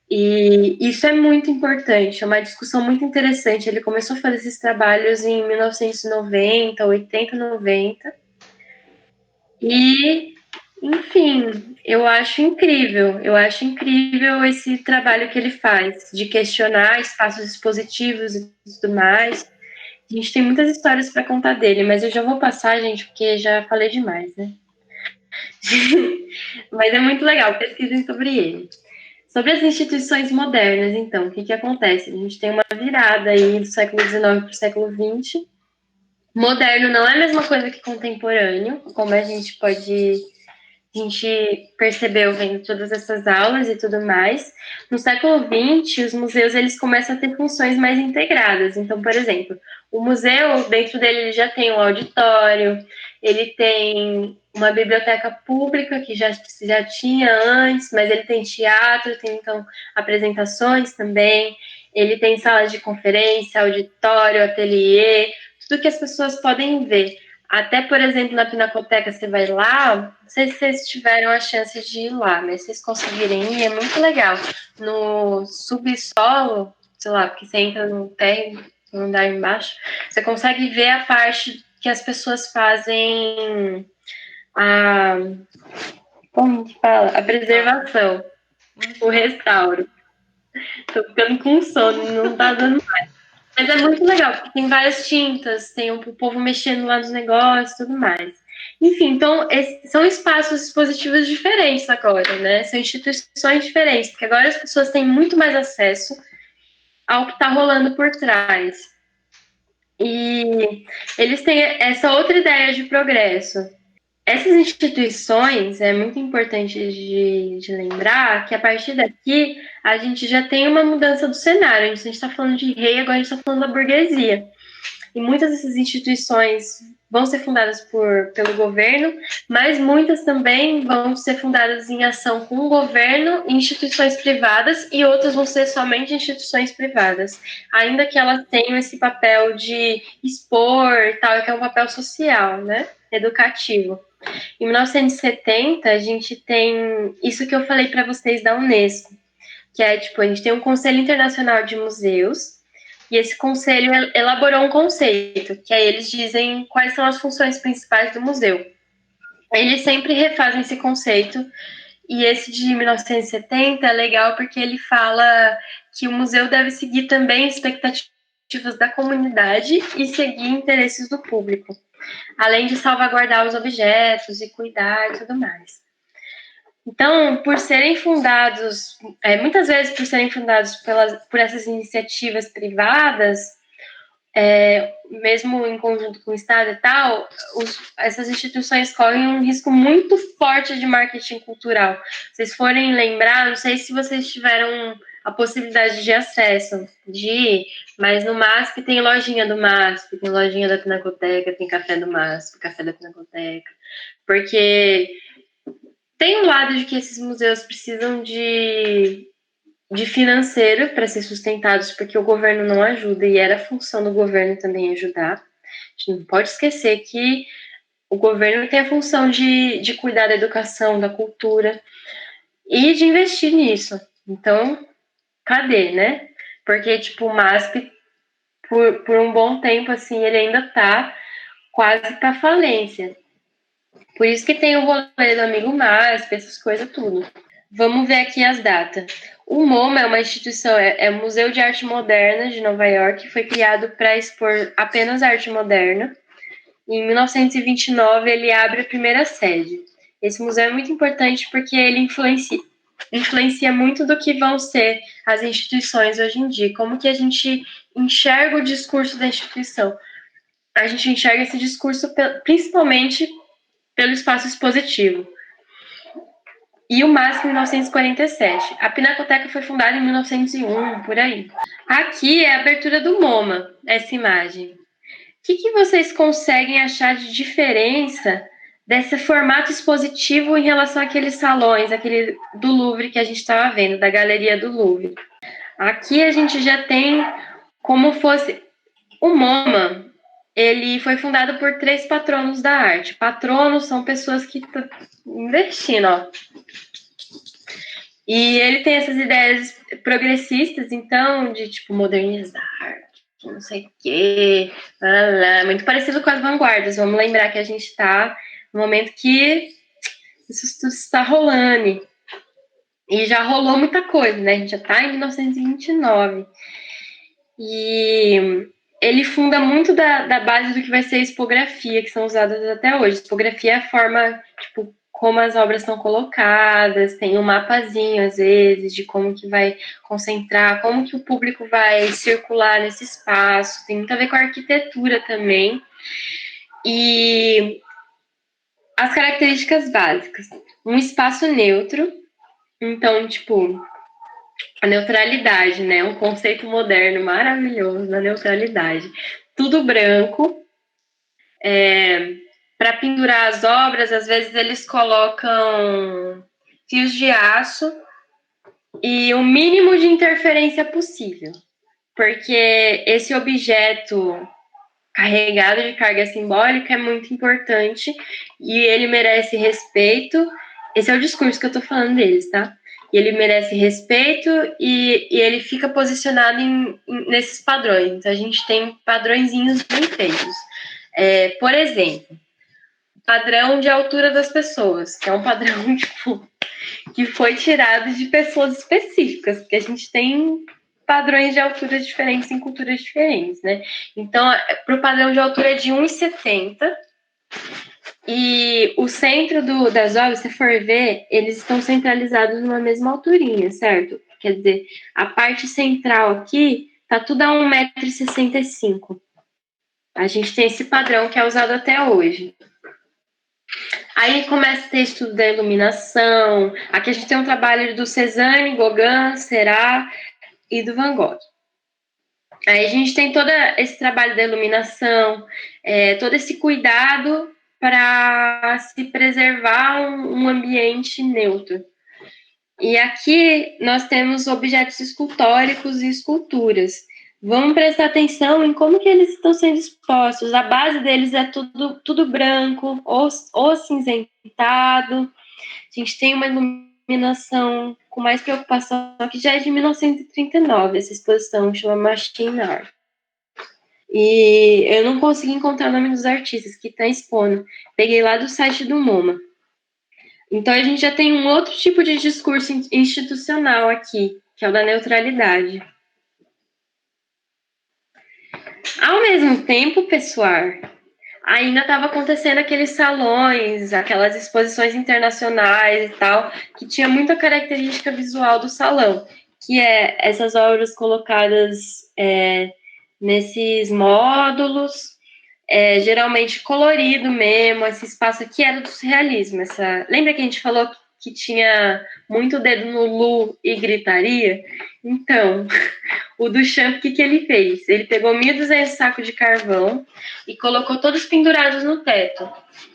E isso é muito importante, é uma discussão muito interessante. Ele começou a fazer esses trabalhos em 1990, 80, 90. E, enfim, eu acho incrível esse trabalho que ele faz, de questionar espaços expositivos e tudo mais. A gente tem muitas histórias para contar dele, mas eu já vou passar, gente, porque já falei demais, né? Mas é muito legal, pesquisem sobre ele. Sobre as instituições modernas, então, o que acontece? A gente tem uma virada aí do século XIX para o século XX. Moderno não é a mesma coisa que contemporâneo, como a gente percebeu vendo todas essas aulas e tudo mais. No século XX, os museus eles começam a ter funções mais integradas. Então, por exemplo, o museu, dentro dele, ele já tem um auditório, ele tem uma biblioteca pública, que já tinha antes, mas ele tem teatro, tem, então, apresentações também, ele tem sala de conferência, auditório, ateliê, tudo que as pessoas podem ver. Até, por exemplo, na Pinacoteca, você vai lá, não sei se vocês tiveram a chance de ir lá, mas se vocês conseguirem ir, é muito legal. No subsolo, sei lá, porque você entra no térreo, no andar embaixo, você consegue ver a parte que as pessoas fazem a, como que fala? A Restauro. preservação, o Uhum. restauro. Tô ficando com sono, não tá dando. Mas é muito legal, porque tem várias tintas, tem o povo mexendo lá nos negócios e tudo mais. Enfim, então, são espaços expositivos diferentes agora, né? São instituições diferentes, porque agora as pessoas têm muito mais acesso ao que está rolando por trás. E eles têm essa outra ideia de progresso. Essas instituições, é muito importante de lembrar que a partir daqui a gente já tem uma mudança do cenário. A gente está falando de rei, agora a gente está falando da burguesia. E muitas dessas instituições vão ser fundadas pelo governo, mas muitas também vão ser fundadas em ação com o governo e instituições privadas, e outras vão ser somente instituições privadas, ainda que elas tenham esse papel de expor e tal, que é um papel social, né? Educativo. Em 1970, a gente tem isso que eu falei para vocês da Unesco, que é tipo, a gente tem um Conselho Internacional de Museus, e esse conselho elaborou um conceito, que aí eles dizem quais são as funções principais do museu. Eles sempre refazem esse conceito, e esse de 1970 é legal porque ele fala que o museu deve seguir também expectativas da comunidade e seguir interesses do público, além de salvaguardar os objetos e cuidar e tudo mais. Então, por serem fundados, muitas vezes por serem fundados por essas iniciativas privadas, mesmo em conjunto com o Estado e tal, essas instituições correm um risco muito forte de marketing cultural. Se vocês forem lembrar, não sei se vocês tiveram a possibilidade de acesso, de ir, mas no MASP tem lojinha do MASP, tem lojinha da Pinacoteca, tem café do MASP, café da Pinacoteca, porque tem um lado de que esses museus precisam de financeiro para ser sustentados, porque o governo não ajuda, e era função do governo também ajudar. A gente não pode esquecer que o governo tem a função de cuidar da educação, da cultura, e de investir nisso. Então, cadê, né? Porque, tipo, o MASP, por um bom tempo, assim, ele ainda tá quase para falência. Por isso que tem o rolê do Amigo MASP, essas coisas tudo. Vamos ver aqui as datas. O MoMA é uma instituição, é o Museu de Arte Moderna de Nova York, foi criado para expor apenas arte moderna. Em 1929, ele abre a primeira sede. Esse museu é muito importante porque ele influencia muito do que vão ser as instituições hoje em dia. Como que a gente enxerga o discurso da instituição? A gente enxerga esse discurso principalmente pelo espaço expositivo. E o MASP em 1947. A Pinacoteca foi fundada em 1901, por aí. Aqui é a abertura do MoMA, essa imagem. O que vocês conseguem achar de diferença desse formato expositivo em relação àqueles salões, aquele do Louvre que a gente estava vendo, da Galeria do Louvre? Aqui a gente já tem como fosse... O MoMA, ele foi fundado por 3 patronos da arte. Patronos são pessoas que estão investindo, ó. E ele tem essas ideias progressistas, então, de, tipo, modernizar, não sei o quê, muito parecido com as vanguardas. Vamos lembrar que a gente está no momento que isso tudo está rolando. E já rolou muita coisa, né? A gente já está em 1929. E ele funda muito da base do que vai ser a expografia, que são usadas até hoje. Expografia é a forma, tipo, como as obras são colocadas, tem um mapazinho, às vezes, de como que vai concentrar, como que o público vai circular nesse espaço, tem muito a ver com a arquitetura também. E as características básicas. Um espaço neutro, então, tipo, a neutralidade, né? Um conceito moderno maravilhoso da neutralidade. Tudo branco. Para pendurar as obras, às vezes eles colocam fios de aço e o mínimo de interferência possível, porque esse objeto carregado de carga simbólica é muito importante e ele merece respeito. Esse é o discurso que eu tô falando deles, tá? E ele merece respeito e ele fica posicionado nesses padrões. Então, a gente tem padrõezinhos bem feitos. Por exemplo, padrão de altura das pessoas, que é um padrão tipo, que foi tirado de pessoas específicas, porque a gente tem padrões de altura diferentes em culturas diferentes, né? Então, para o padrão de altura é de 1,70 e o centro das obras, se for ver, eles estão centralizados numa mesma alturinha, certo? Quer dizer, a parte central aqui tá tudo a 1,65 m. A gente tem esse padrão que é usado até hoje. Aí começa a ter estudo da iluminação. Aqui a gente tem um trabalho do Cézanne, Gauguin, Seurat e do Van Gogh. Aí a gente tem todo esse trabalho da iluminação, todo esse cuidado para se preservar um ambiente neutro. E aqui nós temos objetos escultóricos e esculturas. Vamos prestar atenção em como que eles estão sendo expostos. A base deles é tudo branco ou acinzentado. A gente tem uma iluminação com mais preocupação, que já é de 1939, essa exposição chama Machine Art. E eu não consegui encontrar o nome dos artistas que estão expondo. Peguei lá do site do MoMA. Então a gente já tem um outro tipo de discurso institucional aqui, que é o da neutralidade. Ao mesmo tempo, pessoal, ainda estava acontecendo aqueles salões, aquelas exposições internacionais e tal, que tinha muita característica visual do salão, que é essas obras colocadas nesses módulos, geralmente colorido mesmo. Esse espaço aqui era do surrealismo. Lembra que a gente falou que tinha muito dedo no Lu e gritaria? Então, o Duchamp, o que ele fez? Ele pegou 1.200 sacos de carvão e colocou todos pendurados no teto.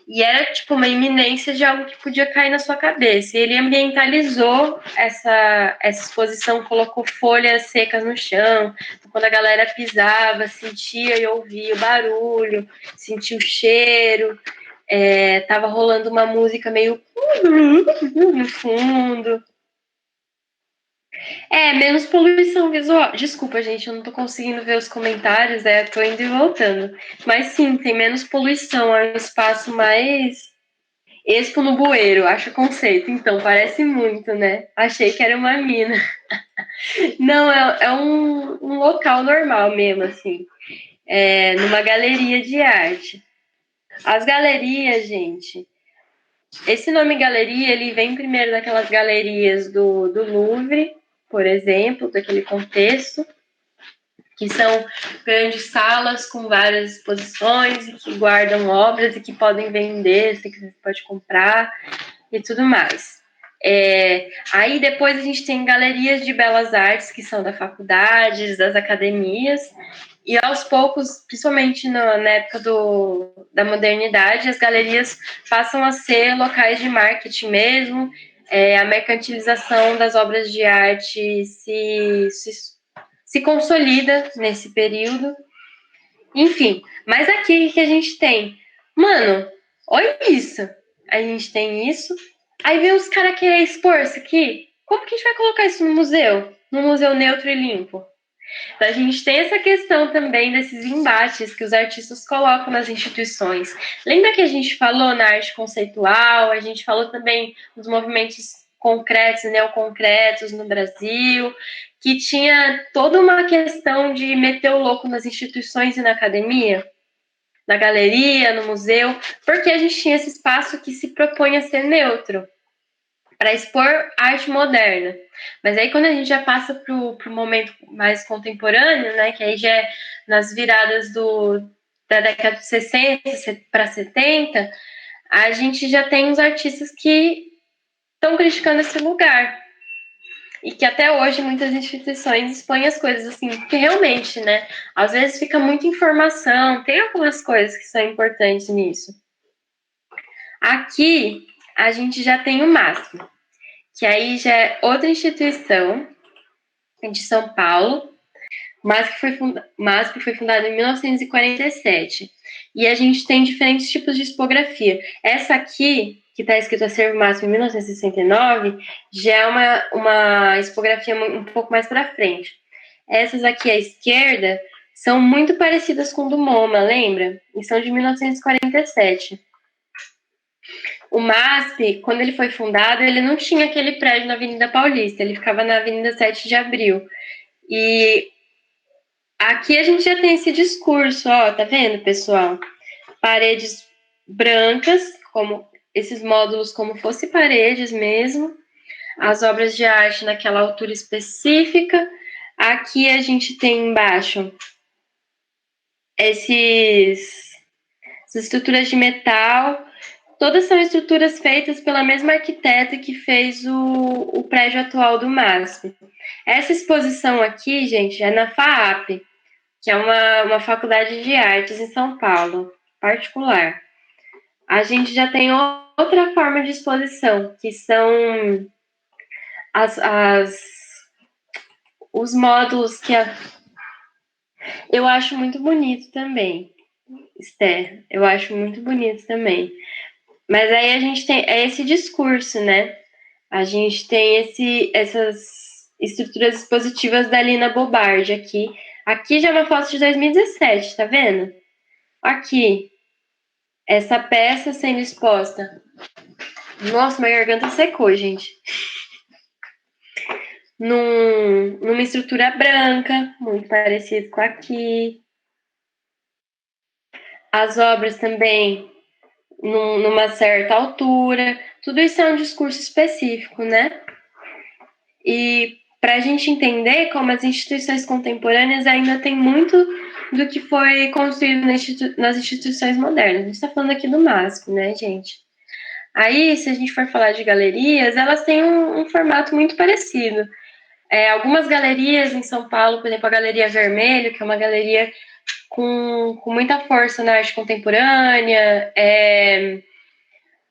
E era tipo uma iminência de algo que podia cair na sua cabeça. E ele ambientalizou essa exposição, colocou folhas secas no chão. Quando a galera pisava, sentia e ouvia o barulho, sentia o cheiro. Tava rolando uma música meio no fundo. Menos poluição visual. Desculpa, gente, eu não tô conseguindo ver os comentários, tô indo e voltando. Mas sim, tem menos poluição, é um espaço mais expo no bueiro, acho conceito. Então, parece muito, né? Achei que era uma mina. Não, é um local normal mesmo, assim. Numa galeria de arte. As galerias, gente, esse nome galeria, ele vem primeiro daquelas galerias do Louvre, por exemplo, daquele contexto, que são grandes salas com várias exposições e que guardam obras e que podem vender, se você pode comprar e tudo mais. Aí depois a gente tem galerias de belas artes, que são da faculdades, das academias, e aos poucos, principalmente na época da modernidade, as galerias passam a ser locais de marketing mesmo, a mercantilização das obras de arte se consolida nesse período. Enfim, mas aqui que a gente tem, mano, olha isso. A gente tem isso. Aí vem os caras querer expor isso aqui. Como que a gente vai colocar isso no museu? No museu neutro e limpo? Então, a gente tem essa questão também desses embates que os artistas colocam nas instituições. Lembra que a gente falou na arte conceitual, a gente falou também dos movimentos concretos e neoconcretos no Brasil, que tinha toda uma questão de meter o louco nas instituições e na academia, na galeria, no museu, porque a gente tinha esse espaço que se propõe a ser neutro, para expor arte moderna. Mas aí quando a gente já passa para o momento mais contemporâneo, né, que aí já é nas viradas da década de 60 para 70, a gente já tem uns artistas que estão criticando esse lugar. E que até hoje muitas instituições expõem as coisas assim, porque realmente, né, às vezes fica muita informação, tem algumas coisas que são importantes nisso. Aqui a gente já tem o máximo, que aí já é outra instituição de São Paulo, MASP foi fundada em 1947. E a gente tem diferentes tipos de expografia. Essa aqui, que está escrito Acervo MASP em 1969, já é uma expografia um pouco mais para frente. Essas aqui à esquerda são muito parecidas com do MoMA, lembra? E são de 1947. O MASP, quando ele foi fundado, ele não tinha aquele prédio na Avenida Paulista, ele ficava na Avenida 7 de Abril. E aqui a gente já tem esse discurso, ó, tá vendo, pessoal? Paredes brancas, como esses módulos como fosse paredes mesmo, as obras de arte naquela altura específica. Aqui a gente tem embaixo essas estruturas de metal. Todas são estruturas feitas pela mesma arquiteta que fez o prédio atual do MASP. Essa exposição aqui, gente, é na FAAP, que é uma faculdade de artes em São Paulo, particular. A gente já tem outra forma de exposição, que são os módulos que eu acho muito bonito também, Esther, eu acho muito bonito também. Mas aí a gente tem esse discurso, né? A gente tem essas estruturas expositivas da Lina Bobardi aqui. Aqui já é uma foto de 2017, tá vendo? Aqui, essa peça sendo exposta. Nossa, minha garganta secou, gente. Numa estrutura branca, muito parecido com aqui. As obras também numa certa altura. Tudo isso é um discurso específico, né? E para a gente entender como as instituições contemporâneas ainda têm muito do que foi construído nas instituições modernas. A gente está falando aqui do MASP, né, gente? Aí, se a gente for falar de galerias, elas têm um formato muito parecido. Algumas galerias em São Paulo, por exemplo, a Galeria Vermelho, que é uma galeria com muita força na arte contemporânea,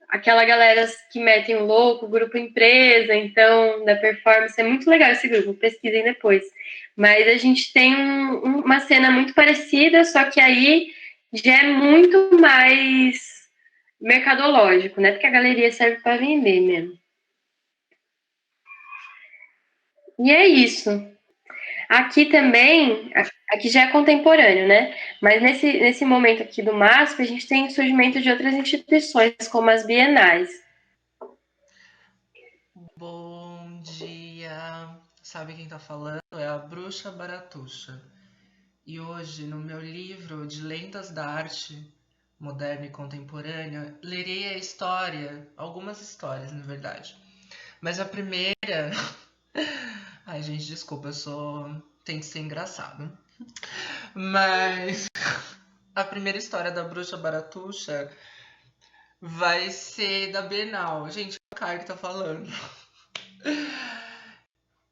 aquela galera que metem o louco, grupo empresa, então, da performance, é muito legal esse grupo, pesquisem depois. Mas a gente tem uma cena muito parecida, só que aí já é muito mais mercadológico, né? Porque a galeria serve para vender mesmo. E é isso. Aqui também, aqui já é contemporâneo, né? Mas nesse momento aqui do MASP, a gente tem o surgimento de outras instituições, como as bienais. Bom dia! Sabe quem tá falando? É a Bruxa Baratuxa. E hoje, no meu livro de Lendas da Arte Moderna e Contemporânea, lerei a história, algumas histórias, na verdade. Mas a primeira. Ai, gente, desculpa, eu sou. Tem que ser engraçado. Mas a primeira história da Bruxa Baratuxa vai ser da Bienal. Gente, é o Caio que tá falando.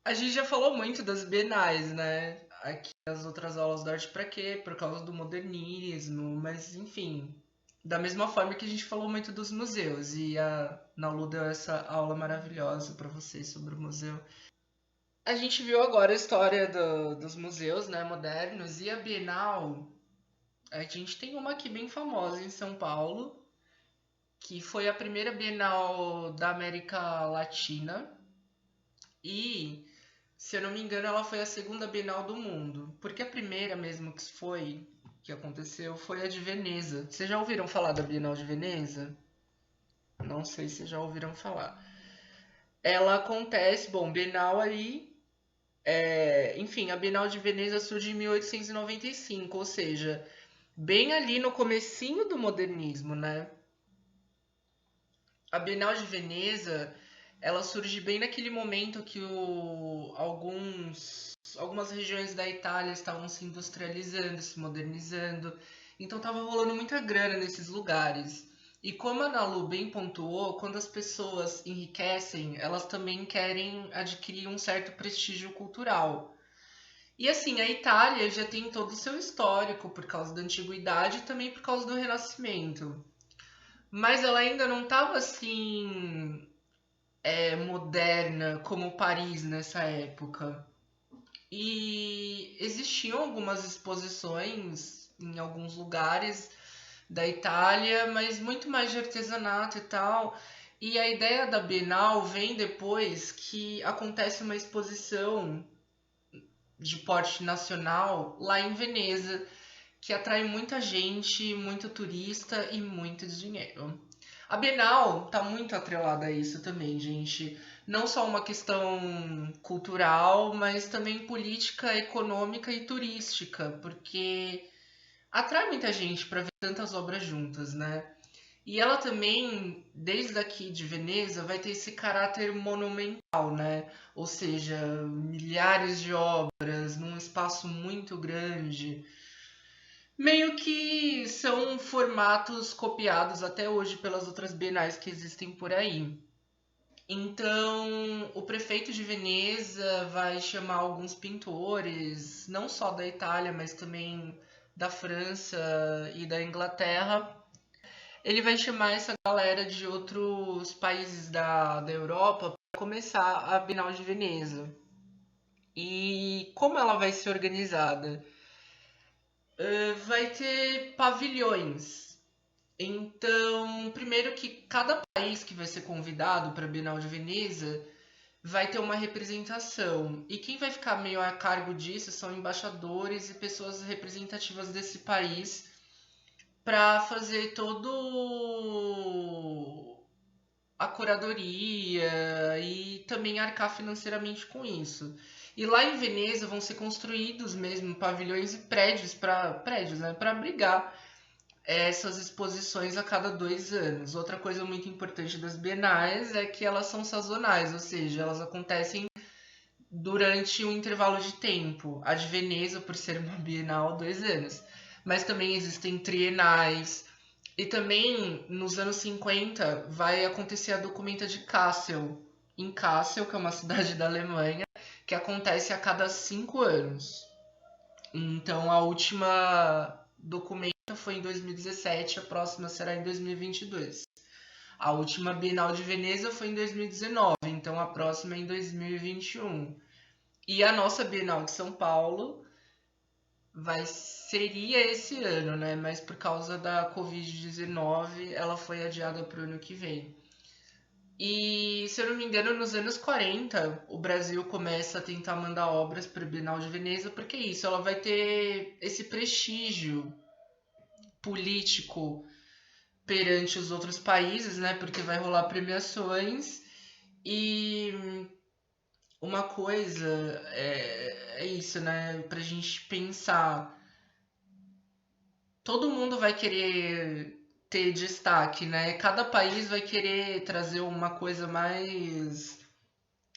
A gente já falou muito das bienais, né? Aqui nas outras aulas da arte pra quê? Por causa do modernismo, mas enfim. Da mesma forma que a gente falou muito dos museus. E a Nalu deu essa aula maravilhosa pra vocês sobre o museu. A gente viu agora a história dos museus, né, modernos. E a Bienal, a gente tem uma aqui bem famosa em São Paulo, que foi a primeira Bienal da América Latina. E se eu não me engano, ela foi a segunda Bienal do mundo. Porque a primeira mesmo que aconteceu, foi a de Veneza. Vocês já ouviram falar da Bienal de Veneza? Não sei se já ouviram falar. Ela acontece, bom, Bienal aí. Enfim, a Bienal de Veneza surge em 1895, ou seja, bem ali no comecinho do modernismo, né? A Bienal de Veneza, ela surge bem naquele momento que algumas regiões da Itália estavam se industrializando, se modernizando. Então estava rolando muita grana nesses lugares. E como a Nalu bem pontuou, quando as pessoas enriquecem, elas também querem adquirir um certo prestígio cultural. E assim, a Itália já tem todo o seu histórico por causa da antiguidade e também por causa do Renascimento. Mas ela ainda não estava assim moderna como Paris nessa época. E existiam algumas exposições em alguns lugares da Itália, mas muito mais de artesanato e tal. E a ideia da Bienal vem depois que acontece uma exposição de porte nacional lá em Veneza, que atrai muita gente, muito turista e muito dinheiro. A Bienal está muito atrelada a isso também, gente. Não só uma questão cultural, mas também política, econômica e turística, porque atrai muita gente para ver tantas obras juntas, né? E ela também, desde aqui de Veneza, vai ter esse caráter monumental, né? Ou seja, milhares de obras num espaço muito grande. Meio que são formatos copiados até hoje pelas outras bienais que existem por aí. Então, o prefeito de Veneza vai chamar alguns pintores, não só da Itália, mas também da França e da Inglaterra. Ele vai chamar essa galera de outros países da Europa para começar a Bienal de Veneza. E como ela vai ser organizada? Vai ter pavilhões. Então, primeiro que cada país que vai ser convidado para a Bienal de Veneza vai ter uma representação. E quem vai ficar meio a cargo disso são embaixadores e pessoas representativas desse país para fazer todo a curadoria e também arcar financeiramente com isso. E lá em Veneza vão ser construídos mesmo pavilhões e prédios, né, para abrigar essas exposições a cada 2 anos. Outra coisa muito importante das bienais é que elas são sazonais, ou seja, elas acontecem durante um intervalo de tempo. A de Veneza, por ser uma bienal, 2 anos. Mas também existem trienais. E também, nos anos 50, vai acontecer a Documenta de Kassel, em Kassel, que é uma cidade da Alemanha, que acontece a cada 5 anos. Então, a última Documenta foi em 2017, a próxima será em 2022. A última Bienal de Veneza foi em 2019, então a próxima é em 2021. E a nossa Bienal de São Paulo seria esse ano, né? Mas por causa da Covid-19, ela foi adiada para o ano que vem. E, se eu não me engano, nos anos 40, o Brasil começa a tentar mandar obras para a Bienal de Veneza, porque é isso, ela vai ter esse prestígio político perante os outros países, né? Porque vai rolar premiações. E uma coisa é isso, né? Pra gente pensar. Todo mundo vai querer ter destaque, né? Cada país vai querer trazer uma coisa mais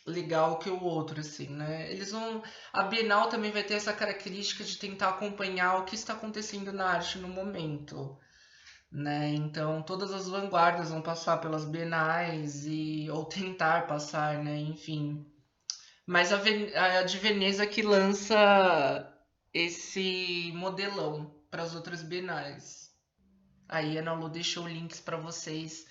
legal que o outro, assim, né? Eles vão. A Bienal também vai ter essa característica de tentar acompanhar o que está acontecendo na arte no momento, né? Então todas as vanguardas vão passar pelas bienais ou tentar passar, né? Enfim. Mas a de Veneza que lança esse modelão para as outras bienais. Aí a Ana Lu deixou links para vocês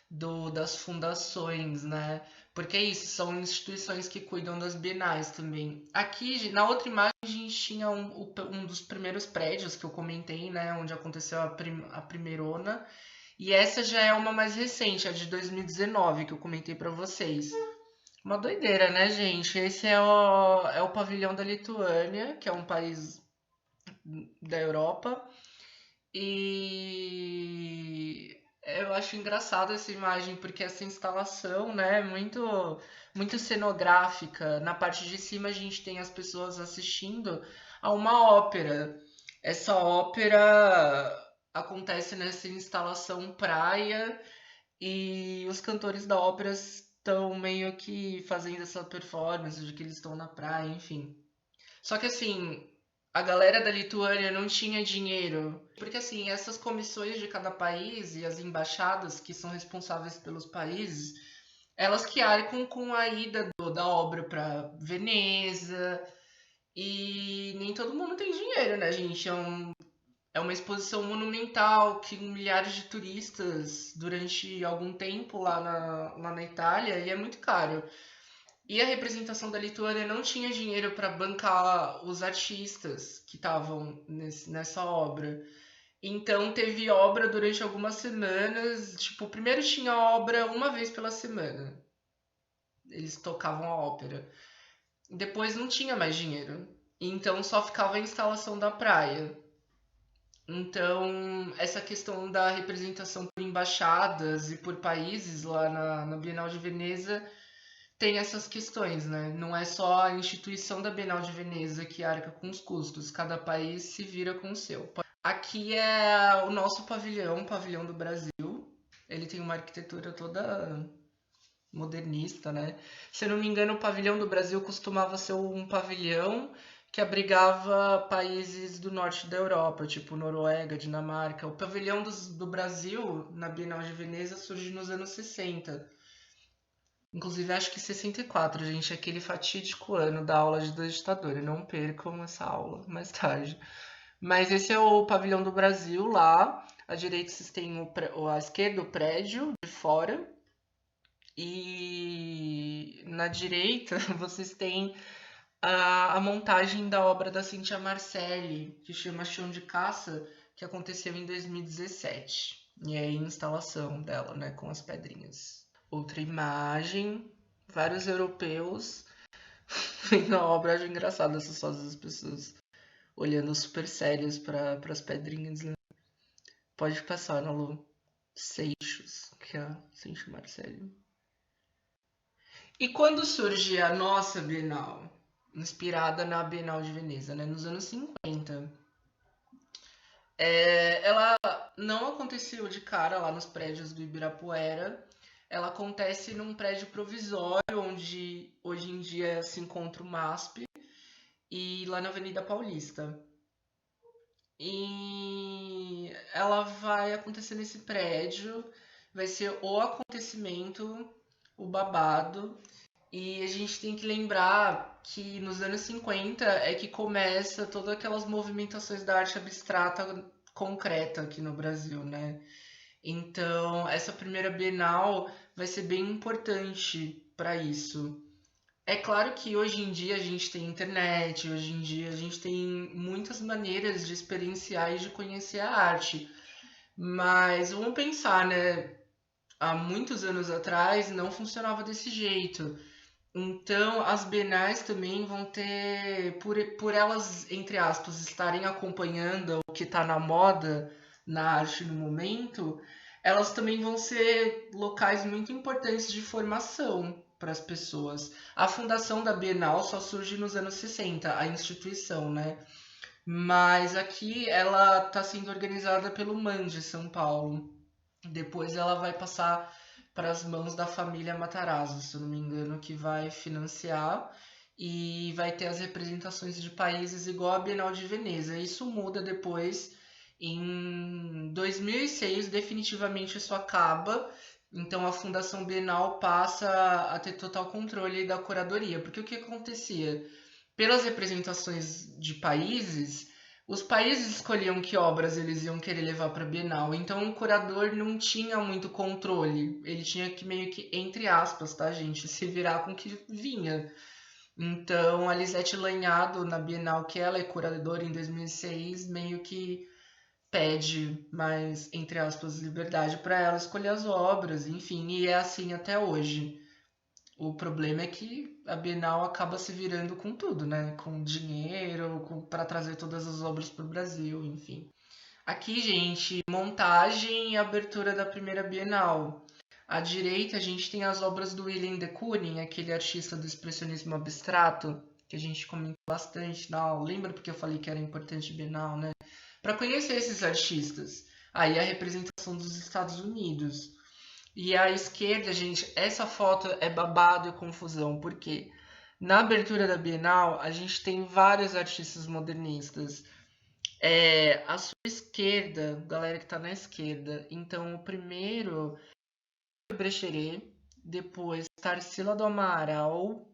das fundações, né? Porque é isso, são instituições que cuidam das bienais também. Aqui, na outra imagem, a gente tinha um dos primeiros prédios que eu comentei, né? Onde aconteceu a primeirona. E essa já é uma mais recente, a de 2019, que eu comentei para vocês. Uma doideira, né, gente? Esse é o pavilhão da Lituânia, que é um país da Europa. E eu acho engraçado essa imagem, porque essa instalação, né, muito cenográfica. Na parte de cima a gente tem as pessoas assistindo a uma ópera. Essa ópera acontece nessa instalação praia e os cantores da ópera estão meio que fazendo essa performance de que eles estão na praia, enfim. Só que assim, a galera da Lituânia não tinha dinheiro, porque assim, essas comissões de cada país e as embaixadas que são responsáveis pelos países, elas que arcam com a ida da obra para Veneza, e nem todo mundo tem dinheiro, né, gente? É uma exposição monumental que milhares de turistas durante algum tempo lá na Itália, e é muito caro. E a representação da Lituânia não tinha dinheiro para bancar os artistas que estavam nessa obra. Então teve obra durante algumas semanas. Tipo, primeiro tinha obra uma vez pela semana. Eles tocavam a ópera. Depois não tinha mais dinheiro. Então só ficava a instalação da praia. Então, essa questão da representação por embaixadas e por países lá na Bienal de Veneza tem essas questões, né? Não é só a instituição da Bienal de Veneza que arca com os custos, cada país se vira com o seu. Aqui é o nosso pavilhão, o pavilhão do Brasil. Ele tem uma arquitetura toda modernista, né? Se eu não me engano, o pavilhão do Brasil costumava ser um pavilhão que abrigava países do norte da Europa, tipo Noruega, Dinamarca. O pavilhão do Brasil, na Bienal de Veneza, surge nos anos 60. Inclusive, acho que 64, gente, aquele fatídico ano da aula de dois ditadores. Não percam essa aula mais tarde. Mas esse é o pavilhão do Brasil lá. À direita vocês têm à esquerda o prédio de fora. E na direita vocês têm a montagem da obra da Cíntia Marcelli, que chama Chão de Caça, que aconteceu em 2017. E é a instalação dela, né, com as pedrinhas. Outra imagem, vários europeus vendo a obra. Acho engraçado essas fotos das pessoas olhando super sérias para as pedrinhas, né? Pode passar, na Lu. Seixos, que é a Cíntia Marcelli. E quando surge a nossa Bienal? Inspirada na Bienal de Veneza, né? Nos anos 50. Ela não aconteceu de cara lá nos prédios do Ibirapuera, ela acontece num prédio provisório, onde hoje em dia se encontra o MASP, e lá na Avenida Paulista. E ela vai acontecer nesse prédio, vai ser o acontecimento, o babado. E a gente tem que lembrar que nos anos 50 é que começa todas aquelas movimentações da arte abstrata concreta aqui no Brasil, né? Então, essa primeira Bienal vai ser bem importante para isso. É claro que hoje em dia a gente tem internet, hoje em dia a gente tem muitas maneiras de experienciar e de conhecer a arte. Mas vamos pensar, né? Há muitos anos atrás não funcionava desse jeito. Então, as bienais também vão ter, por elas, entre aspas, estarem acompanhando o que está na moda na arte no momento, elas também vão ser locais muito importantes de formação para as pessoas. A fundação da Bienal só surge nos anos 60, a instituição, né? Mas aqui ela está sendo organizada pelo MAN de São Paulo. Depois ela vai passar para as mãos da família Matarazzo, se eu não me engano, que vai financiar e vai ter as representações de países igual a Bienal de Veneza. Isso muda depois. Em 2006, definitivamente isso acaba. Então a Fundação Bienal passa a ter total controle da curadoria. Porque o que acontecia? Pelas representações de países, os países escolhiam que obras eles iam querer levar para a Bienal, então o curador não tinha muito controle. Ele tinha que meio que, entre aspas, tá, gente, se virar com o que vinha. Então a Lisete Lanhado, na Bienal, que ela é curadora em 2006, meio que pede mais, entre aspas, liberdade para ela escolher as obras, enfim, e é assim até hoje. O problema é que a Bienal acaba se virando com tudo, né? Com dinheiro, para trazer todas as obras para o Brasil, enfim. Aqui, gente, montagem e abertura da primeira Bienal. À direita, a gente tem as obras do Willem de Kooning, aquele artista do expressionismo abstrato, que a gente comentou bastante na aula. Lembra porque eu falei que era importante Bienal, né? Para conhecer esses artistas. Aí a representação dos Estados Unidos. E à esquerda, gente, essa foto é babado e confusão, porque na abertura da Bienal a gente tem vários artistas modernistas. À sua esquerda, galera que tá na esquerda, então o primeiro é o Brecheret, depois Tarsila do Amaral.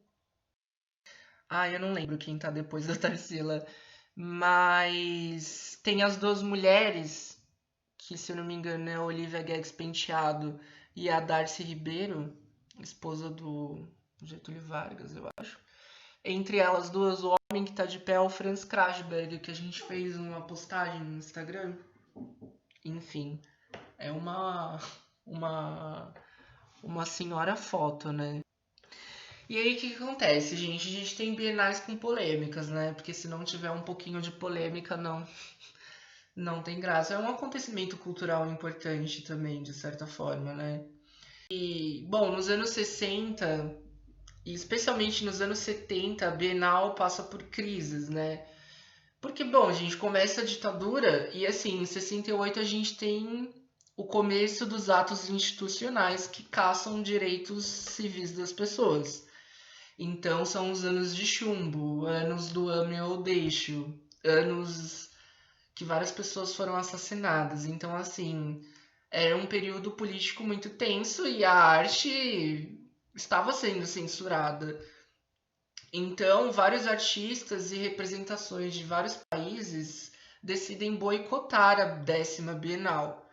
Ah, eu não lembro quem tá depois da Tarsila, mas tem as duas mulheres, que se eu não me engano é a Olivia Guedes Penteado e a Darcy Ribeiro, esposa do Getúlio Vargas, eu acho. Entre elas duas, o homem que tá de pé é o Franz Krasberg, que a gente fez uma postagem no Instagram. Enfim, é uma senhora foto, né? E aí o que acontece, gente? A gente tem bienais com polêmicas, né? Porque se não tiver um pouquinho de polêmica, não tem graça. É um acontecimento cultural importante também, de certa forma, né? E, bom, nos anos 60 e especialmente nos anos 70, a Bienal passa por crises, né? Porque, bom, a gente começa a ditadura e, assim, em 68 a gente tem o começo dos atos institucionais que caçam direitos civis das pessoas. Então, são os anos de chumbo, anos do ame ou deixo, anos que várias pessoas foram assassinadas. Então, assim, era um período político muito tenso e a arte estava sendo censurada. Então, vários artistas e representações de vários países decidem boicotar a 10ª Bienal.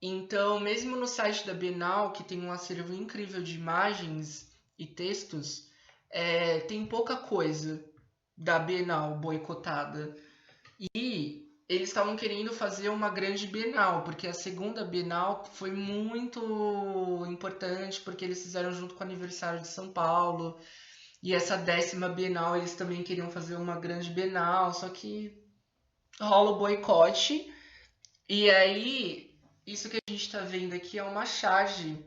Então, mesmo no site da Bienal, que tem um acervo incrível de imagens e textos, tem pouca coisa da Bienal boicotada. E eles estavam querendo fazer uma grande Bienal, porque a segunda Bienal foi muito importante, porque eles fizeram junto com o aniversário de São Paulo. E essa 10ª Bienal eles também queriam fazer uma grande Bienal, só que rola o boicote. E aí, isso que a gente está vendo aqui é uma charge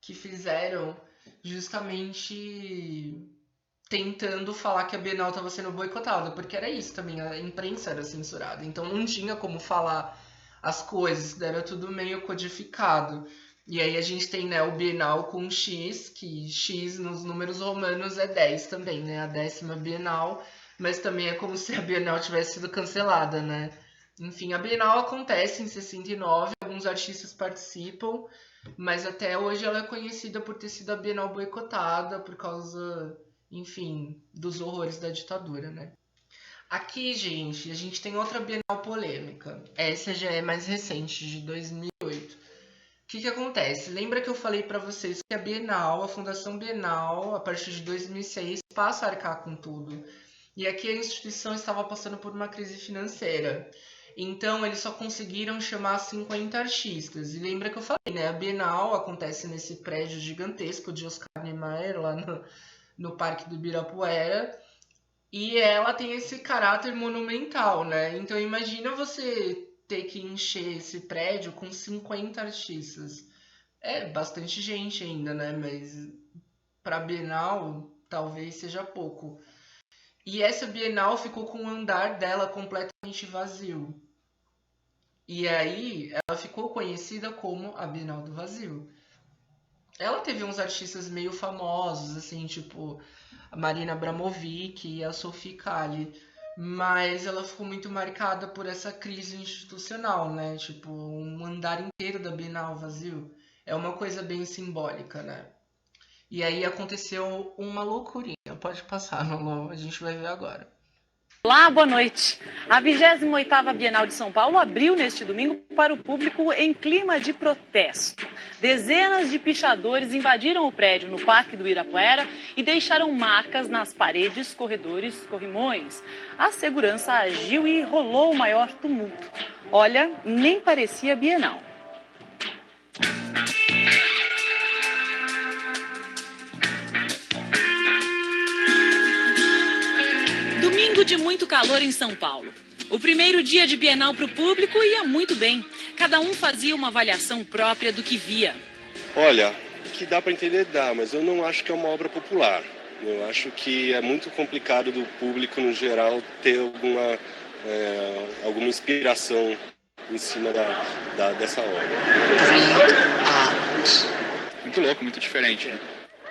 que fizeram justamente tentando falar que a Bienal estava sendo boicotada, porque era isso também, a imprensa era censurada, então não tinha como falar as coisas, era tudo meio codificado. E aí a gente tem, né, o Bienal com X, que X nos números romanos é 10 também, né? A 10ª Bienal, mas também é como se a Bienal tivesse sido cancelada, né? Enfim, a Bienal acontece em 69, alguns artistas participam, mas até hoje ela é conhecida por ter sido a Bienal boicotada por causa, enfim, dos horrores da ditadura, né? Aqui, gente, a gente tem outra Bienal polêmica. Essa já é mais recente, de 2008. O que que acontece? Lembra que eu falei para vocês que a Bienal, a Fundação Bienal, a partir de 2006, passa a arcar com tudo. E aqui a instituição estava passando por uma crise financeira. Então, eles só conseguiram chamar 50 artistas. E lembra que eu falei, né? A Bienal acontece nesse prédio gigantesco de Oscar Niemeyer, lá no Parque do Ibirapuera. E ela tem esse caráter monumental, né? Então, imagina você ter que encher esse prédio com 50 artistas. É bastante gente ainda, né? Mas para Bienal talvez seja pouco. E essa Bienal ficou com o andar dela completamente vazio. E aí ela ficou conhecida como a Bienal do Vazio. Ela teve uns artistas meio famosos, assim, tipo a Marina Abramovic e a Sophie Calle. Mas ela ficou muito marcada por essa crise institucional, né? Tipo, um andar inteiro da Bienal vazio. É uma coisa bem simbólica, né? E aí aconteceu uma loucurinha. Pode passar, Lolo, a gente vai ver agora. Olá, boa noite. A 28ª Bienal de São Paulo abriu neste domingo para o público em clima de protesto. Dezenas de pichadores invadiram o prédio no Parque do Ibirapuera e deixaram marcas nas paredes, corredores, corrimões. A segurança agiu e rolou o maior tumulto. Olha, nem parecia Bienal. Domingo de muito calor em São Paulo. O primeiro dia de Bienal para o público ia muito bem. Cada um fazia uma avaliação própria do que via. Olha, que dá para entender, dá, mas eu não acho que é uma obra popular. Eu acho que é muito complicado do público, no geral, ter alguma inspiração em cima dessa obra. Muito louco, muito diferente, né?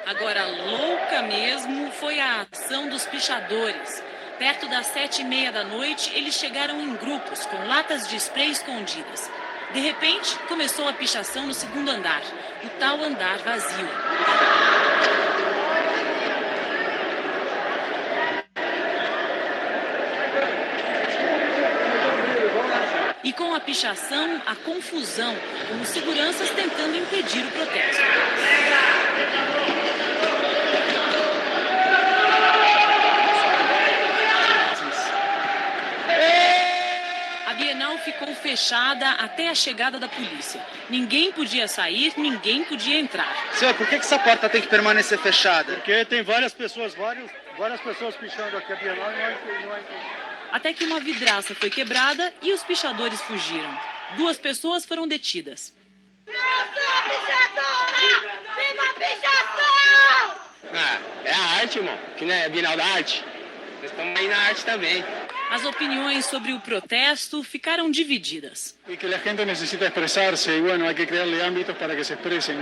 Agora, louca mesmo foi a ação dos pichadores. Perto das 7h30 da noite, eles chegaram em grupos, com latas de spray escondidas. De repente, começou a pichação no segundo andar, o tal andar vazio. E com a pichação, a confusão, com os seguranças tentando impedir o protesto. A Bienal ficou fechada até a chegada da polícia. Ninguém podia sair, ninguém podia entrar. Senhor, por que essa porta tem que permanecer fechada? Porque tem várias pessoas pichando aqui a Bienal e não é. Até que uma vidraça foi quebrada e os pichadores fugiram. 2 pessoas foram detidas. Eu sou pichadora! Viva pichação! É a arte, irmão, que não é a Bienal da Arte. Nós estamos aí na arte também. As opiniões sobre o protesto ficaram divididas. E que a gente necessita expressar-se e, bueno, há que criar-lhe âmbitos para que se expressem.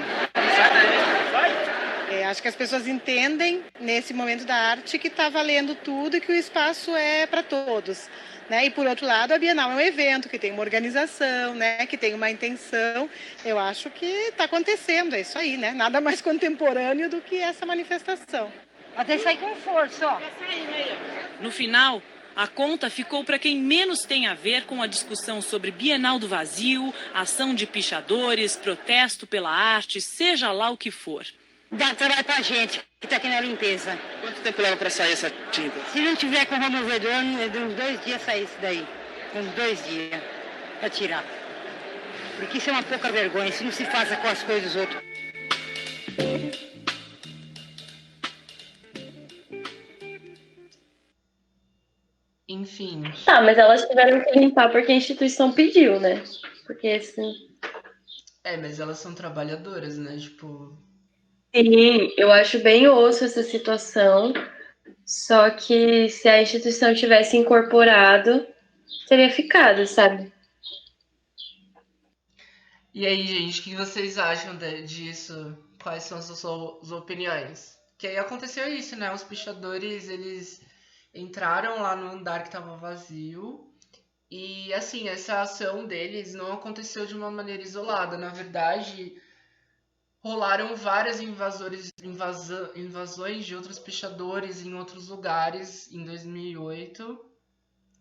Acho que as pessoas entendem, nesse momento da arte, que está valendo tudo e que o espaço é para todos. Né? E, por outro lado, a Bienal é um evento que tem uma organização, né? Que tem uma intenção. Eu acho que está acontecendo, é isso aí, né? Nada mais contemporâneo do que essa manifestação. Até sair com força, ó. No final, a conta ficou para quem menos tem a ver com a discussão sobre Bienal do Vazio, ação de pichadores, protesto pela arte, seja lá o que for. Dá trabalho pra gente, que tá aqui na limpeza. Quanto tempo leva pra sair essa tinta? Se não tiver com removedor, de uns 2 dias sair isso daí. Uns 2 dias pra tirar. Porque isso é uma pouca vergonha, isso não se faça com as coisas dos outros. Enfim. Tá, mas elas tiveram que limpar porque a instituição pediu, né? Porque assim. Mas elas são trabalhadoras, né? Tipo. Sim, eu acho bem osso essa situação. Só que se a instituição tivesse incorporado, teria ficado, sabe? E aí, gente, o que vocês acham disso? Quais são as suas opiniões? Que aí aconteceu isso, né? Os pichadores, eles entraram lá no andar que estava vazio. E, assim, essa ação deles não aconteceu de uma maneira isolada. Na verdade, rolaram várias invasões de outros pichadores em outros lugares em 2008.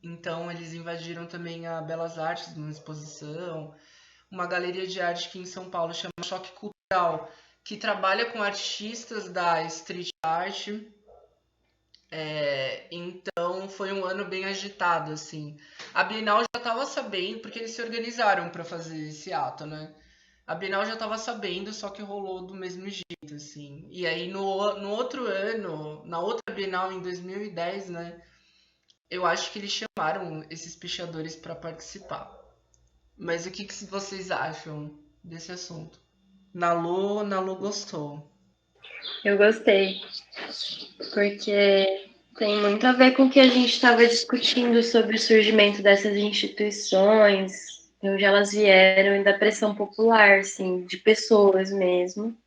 Então, eles invadiram também a Belas Artes, numa exposição. Uma galeria de arte aqui em São Paulo chama Choque Cultural, que trabalha com artistas da street art. Então foi um ano bem agitado, assim. A Bienal já estava sabendo, porque eles se organizaram para fazer esse ato, né? A Bienal já estava sabendo, só que rolou do mesmo jeito, assim. E aí no outro ano, na outra Bienal em 2010, né? Eu acho que eles chamaram esses pichadores para participar. Mas o que vocês acham desse assunto? Nalu gostou. Eu gostei, porque tem muito a ver com o que a gente estava discutindo sobre o surgimento dessas instituições, de onde elas vieram e da pressão popular, assim, de pessoas mesmo.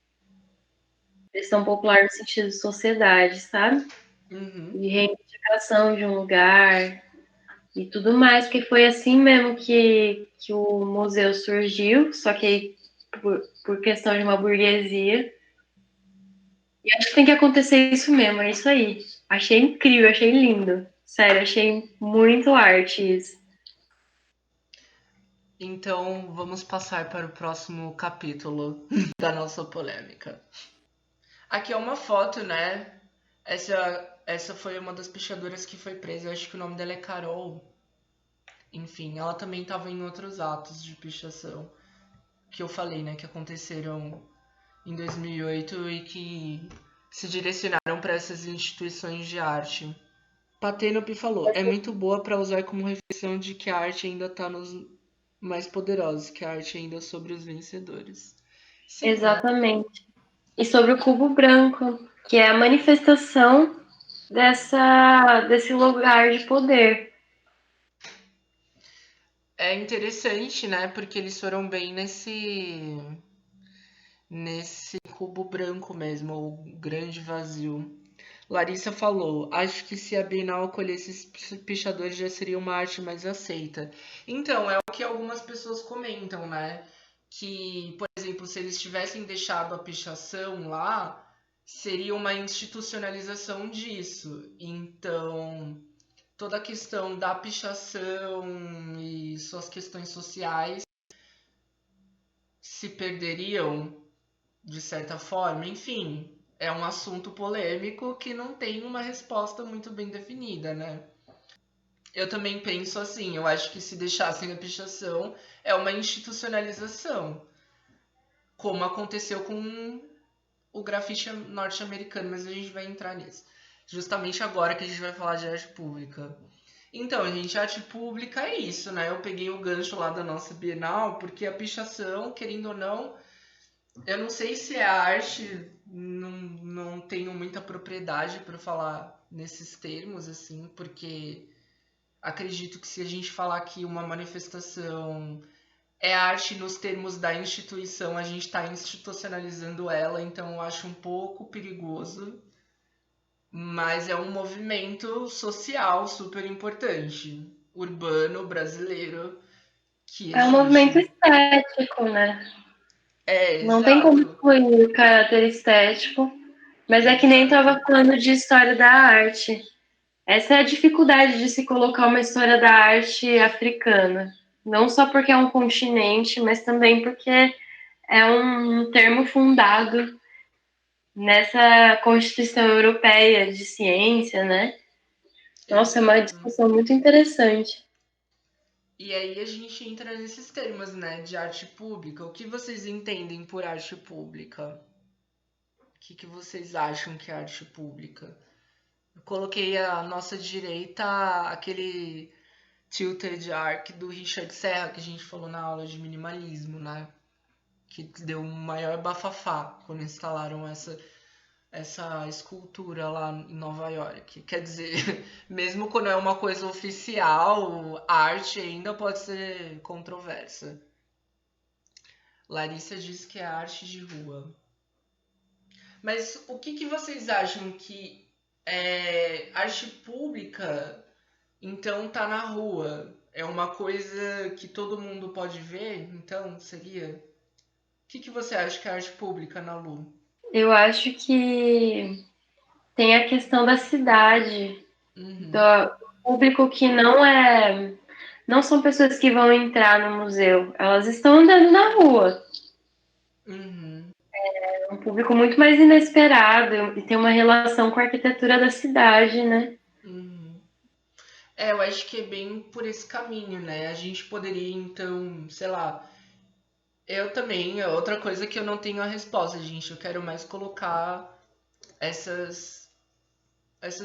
Pressão popular no sentido de sociedade, sabe? De reivindicação de um lugar e tudo mais, porque foi assim mesmo que o museu surgiu, só que por questão de uma burguesia. E acho que tem que acontecer isso mesmo, é isso aí. Achei incrível, achei lindo. Sério, achei muito arte isso. Então vamos passar para o próximo capítulo da nossa polêmica. Aqui é uma foto, né? Essa foi uma das pichadoras que foi presa. Eu acho que o nome dela é Carol. Enfim, ela também estava em outros atos de pichação que eu falei, né? Que aconteceram em 2008 e que se direcionaram para essas instituições de arte. Patenop falou, é muito boa para usar como reflexão de que a arte ainda está nos mais poderosos, que a arte ainda é sobre os vencedores. Sim, exatamente. Né? E sobre o cubo branco, que é a manifestação desse lugar de poder. É interessante, né? Porque eles foram bem nesse cubo branco mesmo, o grande vazio. Larissa falou, acho que se a Bienal acolhesse esses pichadores já seria uma arte mais aceita. Então, é o que algumas pessoas comentam, né? Que, por exemplo, se eles tivessem deixado a pichação lá, seria uma institucionalização disso. Então, toda a questão da pichação e suas questões sociais se perderiam de certa forma. Enfim, é um assunto polêmico que não tem uma resposta muito bem definida, né? Eu também penso assim, eu acho que se deixassem a pichação é uma institucionalização, como aconteceu com o grafite norte-americano, mas a gente vai entrar nisso. Justamente agora que a gente vai falar de arte pública. Então, gente, arte pública é isso, né? Eu peguei o gancho lá da nossa Bienal, porque a pichação, querendo ou não, eu não sei se é arte, não tenho muita propriedade para falar nesses termos, assim, porque acredito que se a gente falar que uma manifestação é arte nos termos da instituição, a gente está institucionalizando ela, então eu acho um pouco perigoso, mas é um movimento social super importante, urbano, brasileiro, que É um movimento existe. estético, né? Não tem como Exato. excluir o caráter estético, mas é que nem estava falando de história da arte. Essa é a dificuldade de se colocar uma história da arte africana. Não só porque é um continente, mas também porque é um termo fundado nessa Constituição Europeia de Ciência, né? Nossa, é uma discussão muito interessante. E aí a gente entra nesses termos, né, de arte pública. O que vocês entendem por arte pública? O que vocês acham que é arte pública? Eu coloquei à nossa direita aquele Tilted Arc do Richard Serra que a gente falou na aula de minimalismo, né? Que deu um maior bafafá quando instalaram essa escultura lá em Nova York. Quer dizer, mesmo quando é uma coisa oficial, a arte ainda pode ser controversa. Larissa diz que é arte de rua. Mas o que vocês acham que arte pública, então tá na rua? É uma coisa que todo mundo pode ver? Então, seria? O que você acha que é arte pública, Nalu? Eu acho que tem a questão da cidade, do público que não são pessoas que vão entrar no museu, elas estão andando na rua. É um público muito mais inesperado e tem uma relação com a arquitetura da cidade, né? Eu acho que é bem por esse caminho, né? A gente poderia, então, sei lá. Eu também, é outra coisa que eu não tenho a resposta, gente. Eu quero mais colocar essas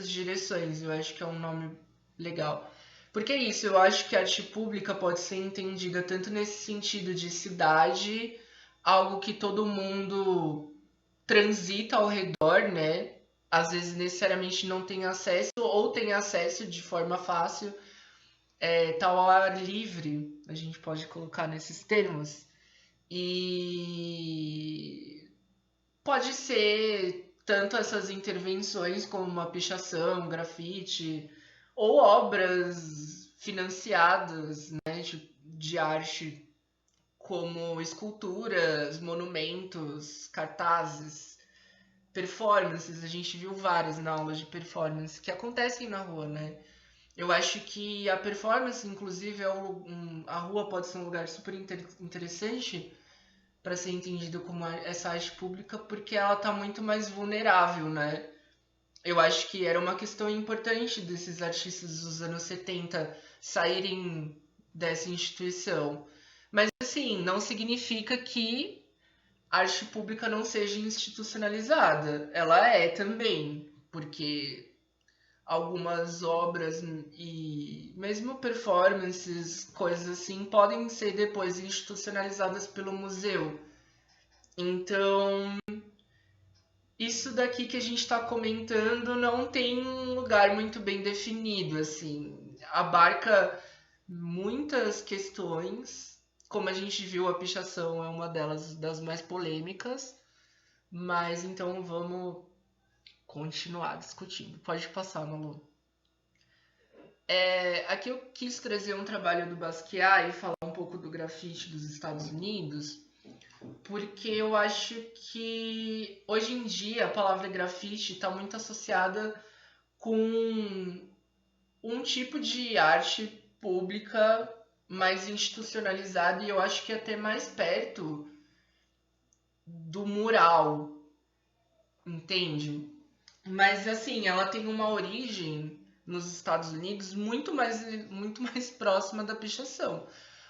direções. Eu acho que é um nome legal. Porque é isso, eu acho que a arte pública pode ser entendida tanto nesse sentido de cidade, algo que todo mundo transita ao redor, né? Às vezes necessariamente não tem acesso ou tem acesso de forma fácil, tá ao ar livre, a gente pode colocar nesses termos. E pode ser tanto essas intervenções como uma pichação, grafite, ou obras financiadas, né, de arte, como esculturas, monumentos, cartazes, performances. A gente viu várias na aula de performance que acontecem na rua, né? Eu acho que a performance, inclusive, a rua pode ser um lugar super interessante para ser entendido como essa arte pública, porque ela está muito mais vulnerável, né? Eu acho que era uma questão importante desses artistas dos anos 70 saírem dessa instituição. Mas, assim, não significa que a arte pública não seja institucionalizada. Ela é também, porque algumas obras e mesmo performances, coisas assim, podem ser depois institucionalizadas pelo museu. Então, isso daqui que a gente está comentando não tem um lugar muito bem definido, assim. Abarca muitas questões, como a gente viu, a pichação é uma das mais polêmicas, mas então vamos continuar discutindo. Pode passar, Malu. Aqui eu quis trazer um trabalho do Basquiat e falar um pouco do grafite dos Estados Unidos, porque eu acho que hoje em dia a palavra grafite está muito associada com um tipo de arte pública mais institucionalizada, e eu acho que até mais perto do mural, entende? Mas assim, ela tem uma origem nos Estados Unidos muito mais próxima da pichação.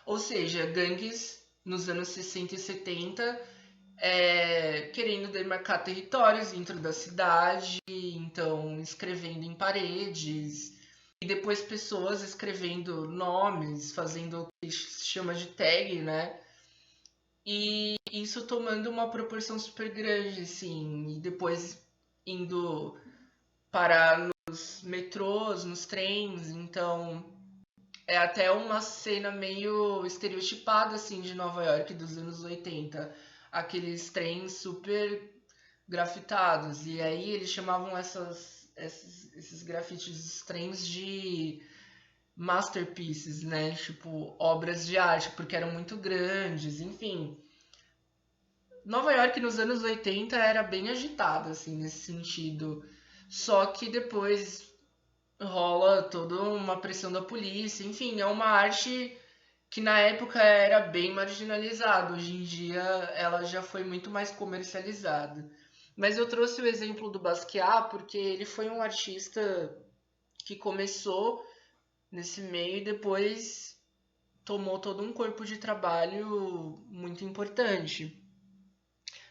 Ou seja, gangues nos anos 60 e 70 querendo demarcar territórios dentro da cidade, então escrevendo em paredes, e depois pessoas escrevendo nomes, fazendo o que se chama de tag, né? E isso tomando uma proporção super grande, assim, e depois indo parar nos metrôs, nos trens, então é até uma cena meio estereotipada, assim, de Nova York dos anos 80. Aqueles trens super grafitados. E aí eles chamavam esses grafites dos trens de masterpieces, né? Tipo, obras de arte, porque eram muito grandes, enfim. Nova York nos anos 80 era bem agitada, assim, nesse sentido. Só que depois rola toda uma pressão da polícia, enfim, é uma arte que na época era bem marginalizada, hoje em dia ela já foi muito mais comercializada. Mas eu trouxe o exemplo do Basquiat porque ele foi um artista que começou nesse meio e depois tomou todo um corpo de trabalho muito importante.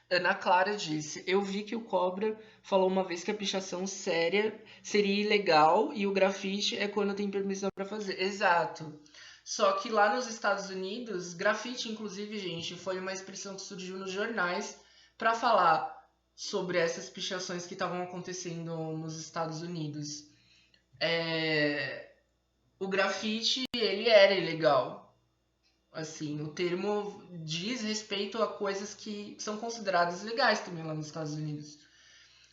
Ana Clara disse: eu vi que o Cobra falou uma vez que a pichação séria seria ilegal e o grafite é quando tem permissão para fazer. Exato. Só que lá nos Estados Unidos, grafite, inclusive, gente, foi uma expressão que surgiu nos jornais para falar sobre essas pichações que estavam acontecendo nos Estados Unidos. O grafite, ele era ilegal. Assim, o termo diz respeito a coisas que são consideradas legais também lá nos Estados Unidos.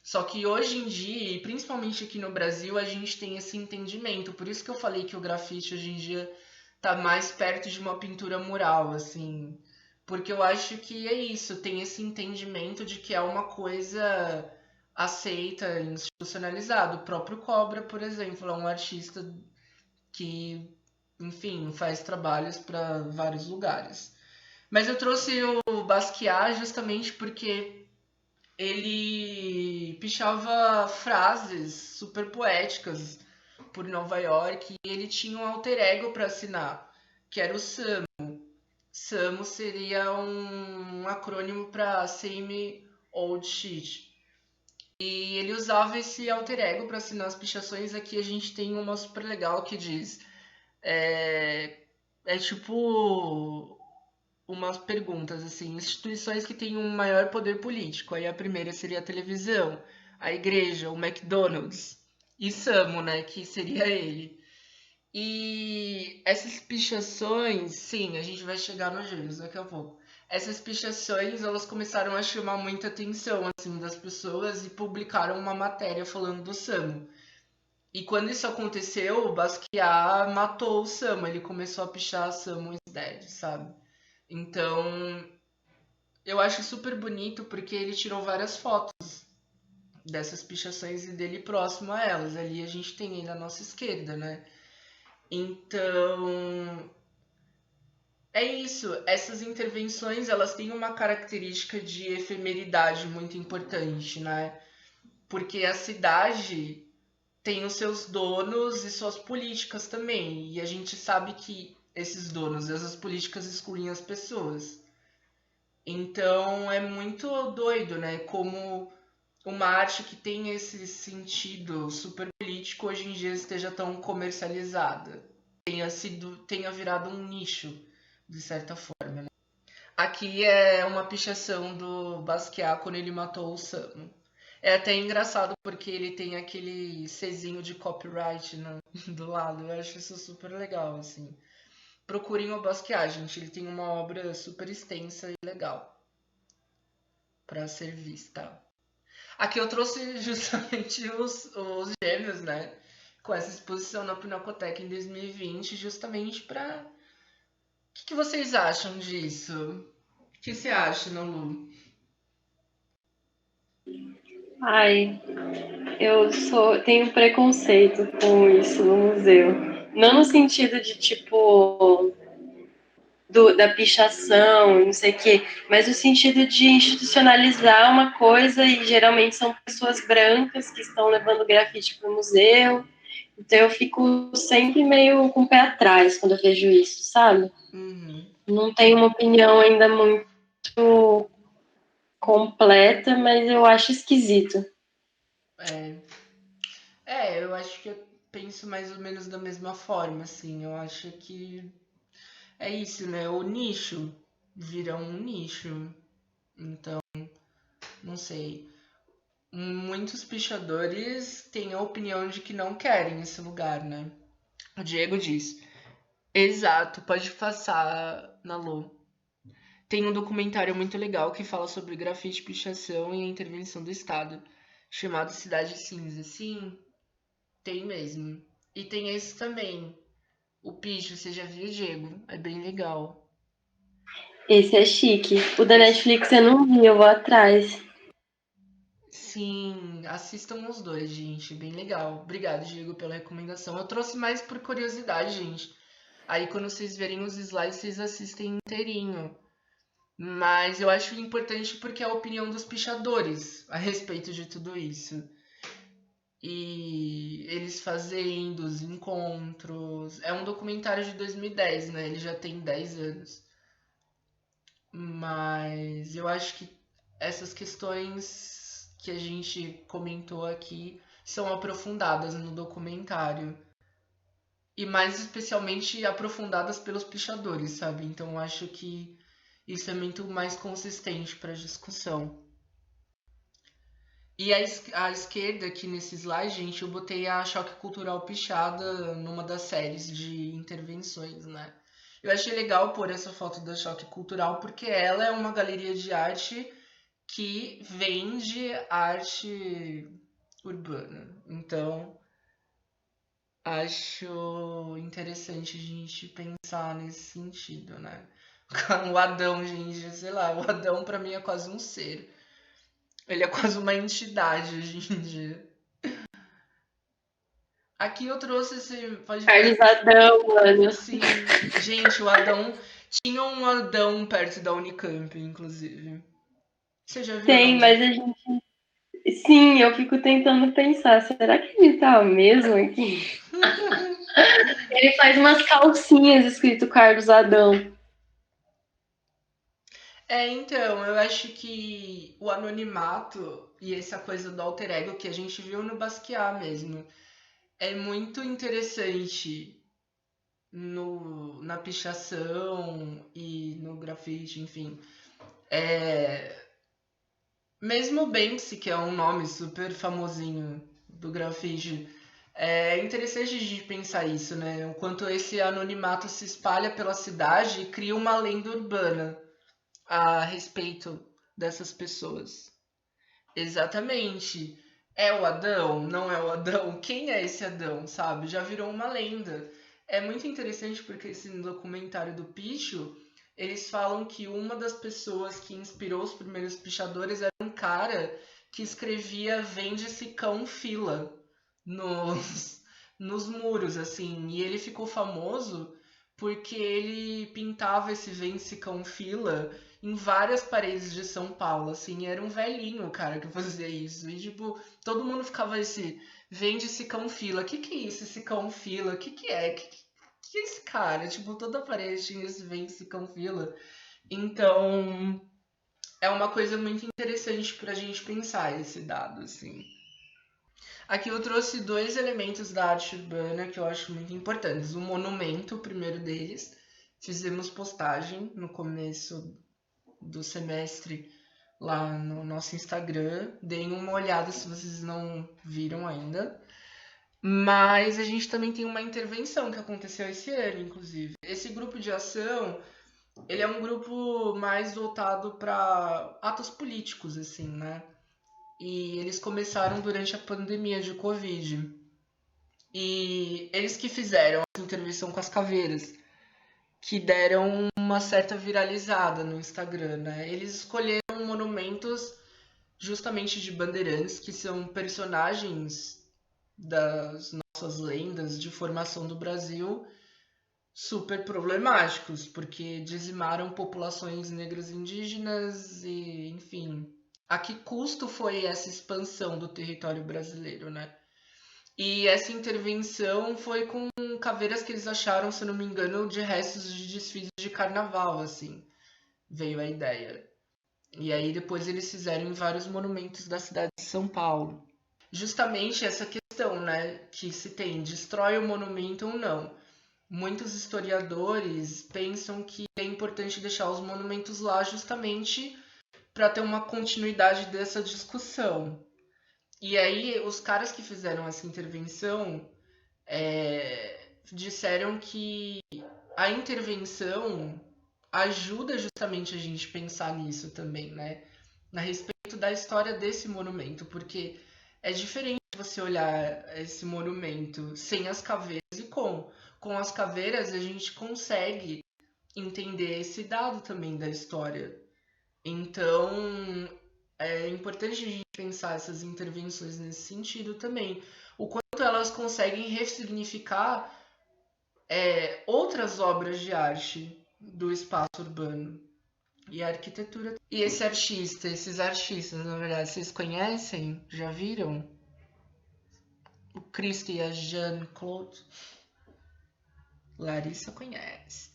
Só que hoje em dia, e principalmente aqui no Brasil, a gente tem esse entendimento. Por isso que eu falei que o grafite hoje em dia tá mais perto de uma pintura mural, assim. Porque eu acho que é isso, tem esse entendimento de que é uma coisa aceita, institucionalizada. O próprio Cobra, por exemplo, é um artista que, enfim, faz trabalhos para vários lugares. Mas eu trouxe o Basquiat justamente porque ele pichava frases super poéticas por Nova York e ele tinha um alter ego para assinar, que era o Samo. Samo seria um acrônimo para Same Old Shit. E ele usava esse alter ego para assinar as pichações. Aqui a gente tem uma super legal que diz... É tipo umas perguntas assim, instituições que têm um maior poder político. Aí a primeira seria a televisão, a igreja, o McDonald's e Samo, né, que seria ele. E essas pichações, sim, a gente vai chegar nos gêmeos daqui a pouco. Essas pichações, elas começaram a chamar muita atenção assim das pessoas e publicaram uma matéria falando do Samo. E quando isso aconteceu, o Basquiat matou o Samo, ele começou a pichar Samo is Dead, sabe? Então, eu acho super bonito porque ele tirou várias fotos dessas pichações e dele próximo a elas. Ali a gente tem ele à nossa esquerda, né? Então, é isso. Essas intervenções, elas têm uma característica de efemeridade muito importante, né? Porque a cidade tem os seus donos e suas políticas também. E a gente sabe que esses donos, essas políticas excluem as pessoas. Então é muito doido, né? Como uma arte que tem esse sentido super político hoje em dia esteja tão comercializada. Tenha virado um nicho, de certa forma. Né? Aqui é uma pichação do Basquiat quando ele matou o Samo. É até engraçado porque ele tem aquele Czinho de copyright do lado. Eu acho isso super legal, assim. Procurem o Basquiat, gente. Ele tem uma obra super extensa e legal para ser vista. Aqui eu trouxe justamente os gêmeos, né? Com essa exposição na Pinacoteca em 2020, justamente para... O que vocês acham disso? O que você acha, Nalu? Ai, tenho preconceito com isso no museu. Não no sentido de, tipo, da pichação, não sei o quê, mas no sentido de institucionalizar uma coisa e geralmente são pessoas brancas que estão levando grafite para o museu. Então eu fico sempre meio com o pé atrás quando eu vejo isso, sabe? Uhum. Não tenho uma opinião ainda muito completa, mas eu acho esquisito. Eu acho que eu penso mais ou menos da mesma forma, assim. Eu acho que é isso, né? O nicho vira um nicho. Então, não sei. Muitos pichadores têm a opinião de que não querem esse lugar, né? O Diego diz. Exato, pode passar, Nalu. Tem um documentário muito legal que fala sobre grafite, pichação e a intervenção do Estado, chamado Cidade Cinza. Sim, tem mesmo. E tem esse também. O Picho, você já viu, Diego? É bem legal. Esse é chique. O da Netflix eu não vi, eu vou atrás. Sim, assistam os dois, gente. Bem legal. Obrigado, Diego, pela recomendação. Eu trouxe mais por curiosidade, gente. Aí quando vocês verem os slides, vocês assistem inteirinho. Mas eu acho importante porque é a opinião dos pichadores a respeito de tudo isso. E eles fazendo os encontros. É um documentário de 2010, né? Ele já tem 10 anos. Mas eu acho que essas questões que a gente comentou aqui são aprofundadas no documentário. E mais especialmente aprofundadas pelos pichadores, sabe? Então eu acho que isso é muito mais consistente para a discussão. E à esquerda, aqui nesse slide, gente, eu botei a Choque Cultural Pichada numa das séries de intervenções, né? Eu achei legal pôr essa foto da Choque Cultural, porque ela é uma galeria de arte que vende arte urbana. Então, acho interessante a gente pensar nesse sentido, né? O Adão, gente, sei lá, o Adão pra mim é quase um ser. Ele é quase uma entidade hoje em dia. Aqui eu trouxe esse. Pode ver. Carlos Adão, mano. Sim, gente, o Adão. Tinha um Adão perto da Unicamp, inclusive. Você já viu, Tem, Nádia? mas a gente. Sim, eu fico tentando pensar, será que ele tá mesmo aqui? Ele faz umas calcinhas escrito Carlos Adão. Então, eu acho que o anonimato e essa coisa do alter ego que a gente viu no Basquiat mesmo é muito interessante na pichação e no grafite, enfim. Mesmo o Banksy, que é um nome super famosinho do grafite, é interessante a gente pensar isso, né? O quanto esse anonimato se espalha pela cidade e cria uma lenda urbana a respeito dessas pessoas. Exatamente. É o Adão? Não é o Adão? Quem é esse Adão, sabe? Já virou uma lenda. É muito interessante porque esse documentário do Picho, eles falam que uma das pessoas que inspirou os primeiros pichadores era um cara que escrevia "Vende-se cão fila" nos muros, assim. E ele ficou famoso porque ele pintava esse "Vende-se cão fila" em várias paredes de São Paulo, assim, era um velhinho, cara, que fazia isso. E, tipo, todo mundo ficava vende esse cão fila. Que é isso, esse cão fila? Que é? Que é esse cara? Tipo, toda parede tinha esse vende esse cão fila. Então, é uma coisa muito interessante pra gente pensar esse dado, assim. Aqui eu trouxe 2 elementos da arte urbana que eu acho muito importantes. O monumento, o primeiro deles. Fizemos postagem no começo do semestre lá no nosso Instagram. Deem uma olhada se vocês não viram ainda. Mas a gente também tem uma intervenção que aconteceu esse ano, inclusive. Esse grupo de ação, ele é um grupo mais voltado para atos políticos, assim, né? E eles começaram durante a pandemia de Covid. E eles que fizeram essa intervenção com as caveiras, que deram uma certa viralizada no Instagram, né? Eles escolheram monumentos justamente de bandeirantes, que são personagens das nossas lendas de formação do Brasil, super problemáticos, porque dizimaram populações negras e indígenas e, enfim, a que custo foi essa expansão do território brasileiro, né? E essa intervenção foi com caveiras que eles acharam, se não me engano, de restos de desfiles de carnaval, assim, veio a ideia. E aí depois eles fizeram em vários monumentos da cidade de São Paulo. Justamente essa questão, né, que se tem, destrói o monumento ou não. Muitos historiadores pensam que é importante deixar os monumentos lá justamente para ter uma continuidade dessa discussão. E aí, os caras que fizeram essa intervenção disseram que a intervenção ajuda justamente a gente pensar nisso também, né? A respeito da história desse monumento, porque é diferente você olhar esse monumento sem as caveiras e com. Com as caveiras, a gente consegue entender esse dado também da história. Então, é importante a gente pensar essas intervenções nesse sentido também. O quanto elas conseguem ressignificar outras obras de arte do espaço urbano e a arquitetura. E esses artistas, na verdade, vocês conhecem? Já viram? O Cristo e a Jeanne-Claude? Larissa conhece.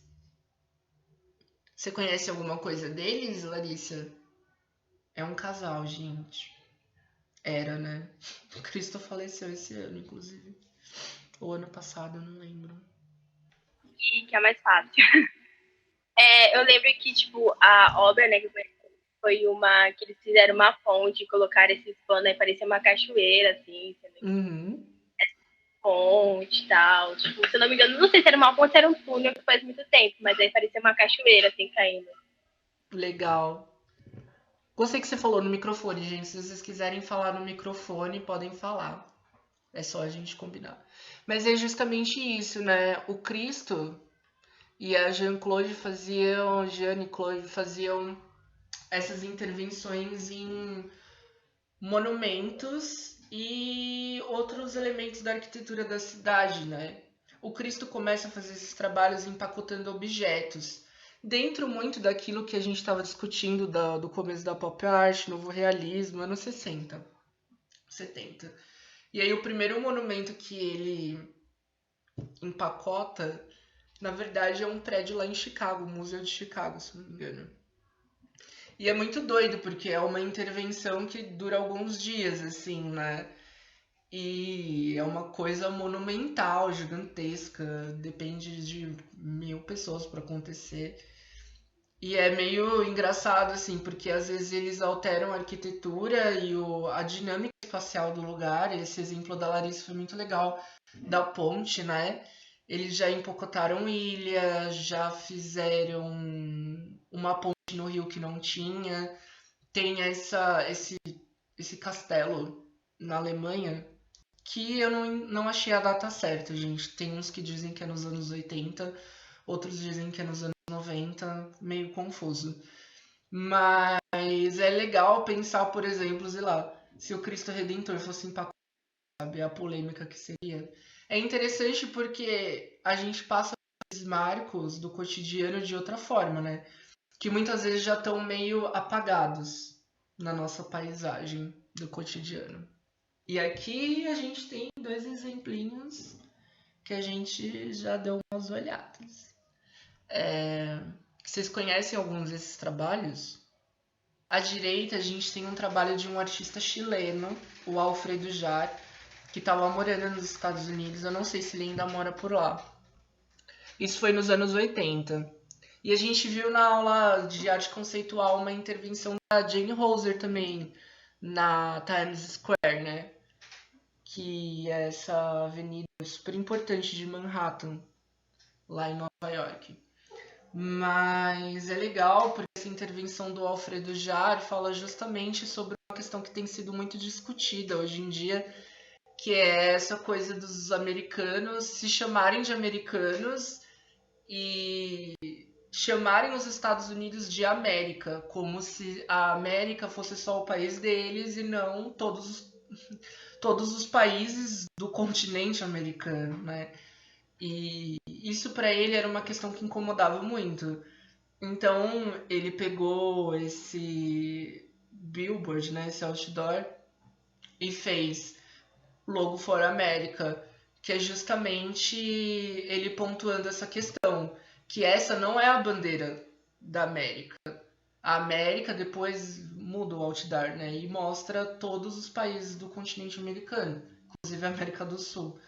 Você conhece alguma coisa deles, Larissa? É um casal, gente. Era, né? O Cristo faleceu esse ano, inclusive. Ou ano passado, eu não lembro. E que é mais fácil. Eu lembro que, tipo, a obra, né, que foi uma que eles fizeram uma fonte, colocaram esses panos aí, parecia uma cachoeira, assim. Uhum. ponte e tal. Tipo, se eu não me engano, não sei se era uma ponte ou era um túnel que faz muito tempo, mas aí parecia uma cachoeira, assim, caindo. Legal. Gostei que você falou no microfone, gente. Se vocês quiserem falar no microfone, podem falar. É só a gente combinar. Mas é justamente isso, né? O Cristo e a Jeanne-Claude faziam essas intervenções em monumentos e outros elementos da arquitetura da cidade, né? O Cristo começa a fazer esses trabalhos empacotando objetos, dentro muito daquilo que a gente estava discutindo do começo da pop art, novo realismo, anos 60, 70. E aí o primeiro monumento que ele empacota, na verdade, é um prédio lá em Chicago, o Museu de Chicago, se não me engano. E é muito doido, porque é uma intervenção que dura alguns dias, assim, né? E é uma coisa monumental, gigantesca, depende de 1000 pessoas para acontecer. E é meio engraçado, assim, porque às vezes eles alteram a arquitetura e a dinâmica espacial do lugar. Esse exemplo da Larissa foi muito legal, da ponte, né? Eles já empocotaram ilha, já fizeram uma ponte no rio que não tinha. Tem esse castelo na Alemanha, que eu não achei a data certa, gente. Tem uns que dizem que é nos anos 80, outros dizem que é nos anos 90, meio confuso. Mas é legal pensar, por exemplo, sei lá, se o Cristo Redentor fosse empacotado, sabe, a polêmica que seria. É interessante porque a gente passa esses marcos do cotidiano de outra forma, né? Que muitas vezes já estão meio apagados na nossa paisagem do cotidiano. E aqui a gente tem 2 exemplinhos que a gente já deu umas olhadas. Vocês conhecem alguns desses trabalhos? À direita a gente tem um trabalho de um artista chileno, o Alfredo Jarre, que estava morando nos Estados Unidos. Eu não sei se ele ainda mora por lá. Isso foi nos anos 80. E a gente viu na aula de arte conceitual uma intervenção da Jane Holzer também, na Times Square, né? Que é essa avenida super importante de Manhattan, lá em Nova York. Mas é legal porque essa intervenção do Alfredo Jarre fala justamente sobre uma questão que tem sido muito discutida hoje em dia, que é essa coisa dos americanos se chamarem de americanos e chamarem os Estados Unidos de América, como se a América fosse só o país deles e não todos os países do continente americano, né? E isso para ele era uma questão que incomodava muito. Então ele pegou esse billboard, né, esse outdoor, e fez Logo for América, que é justamente ele pontuando essa questão, que essa não é a bandeira da América. A América depois muda o outdoor, né, e mostra todos os países do continente americano, inclusive a América do Sul.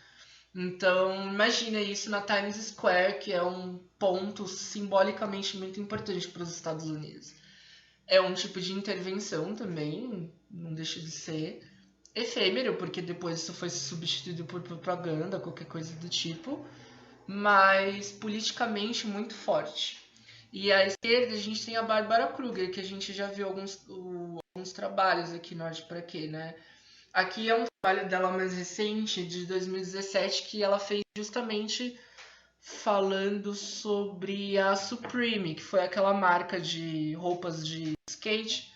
Então, imagina isso na Times Square, que é um ponto simbolicamente muito importante para os Estados Unidos. É um tipo de intervenção também, não deixa de ser efêmero, porque depois isso foi substituído por propaganda, qualquer coisa do tipo, mas politicamente muito forte. E à esquerda a gente tem a Bárbara Kruger, que a gente já viu alguns trabalhos aqui no Arte Pra Quê, né? Aqui é um trabalho dela mais recente, de 2017, que ela fez justamente falando sobre a Supreme, que foi aquela marca de roupas de skate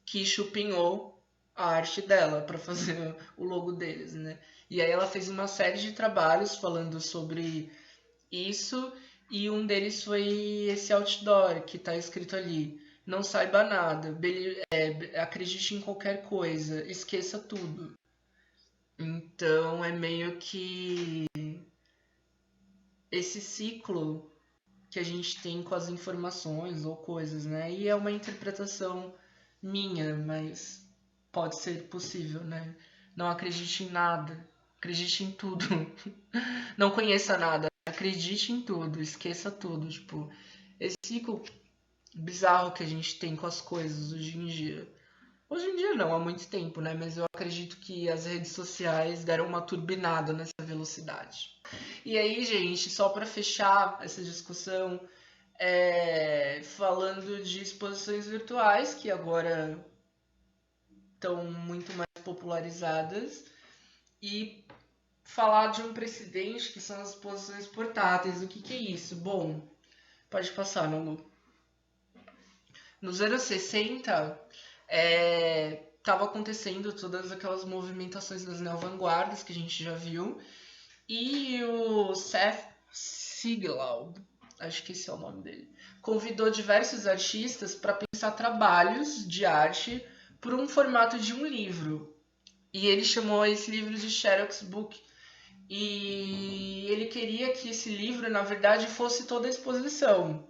que chupinhou a arte dela para fazer o logo deles, né? E aí ela fez uma série de trabalhos falando sobre isso, e um deles foi esse outdoor que está escrito ali: não saiba nada, acredite em qualquer coisa, esqueça tudo. Então é meio que esse ciclo que a gente tem com as informações ou coisas, né? E é uma interpretação minha, mas pode ser possível, né? Não acredite em nada, acredite em tudo. Não conheça nada, acredite em tudo, esqueça tudo. Tipo, esse ciclo bizarro que a gente tem com as coisas hoje em dia. Hoje em dia não, há muito tempo, né? Mas eu acredito que as redes sociais deram uma turbinada nessa velocidade. E aí, gente, só para fechar essa discussão, falando de exposições virtuais, que agora estão muito mais popularizadas, e falar de um precedente que são as exposições portáteis. O que é isso? Bom, pode passar, Nalu. Nos anos 60, estava acontecendo todas aquelas movimentações das neovanguardas que a gente já viu, e o Seth Siegelaub, acho que esse é o nome dele, convidou diversos artistas para pensar trabalhos de arte por um formato de um livro. E ele chamou esse livro de Xerox Book. E ele queria que esse livro, na verdade, fosse toda a exposição.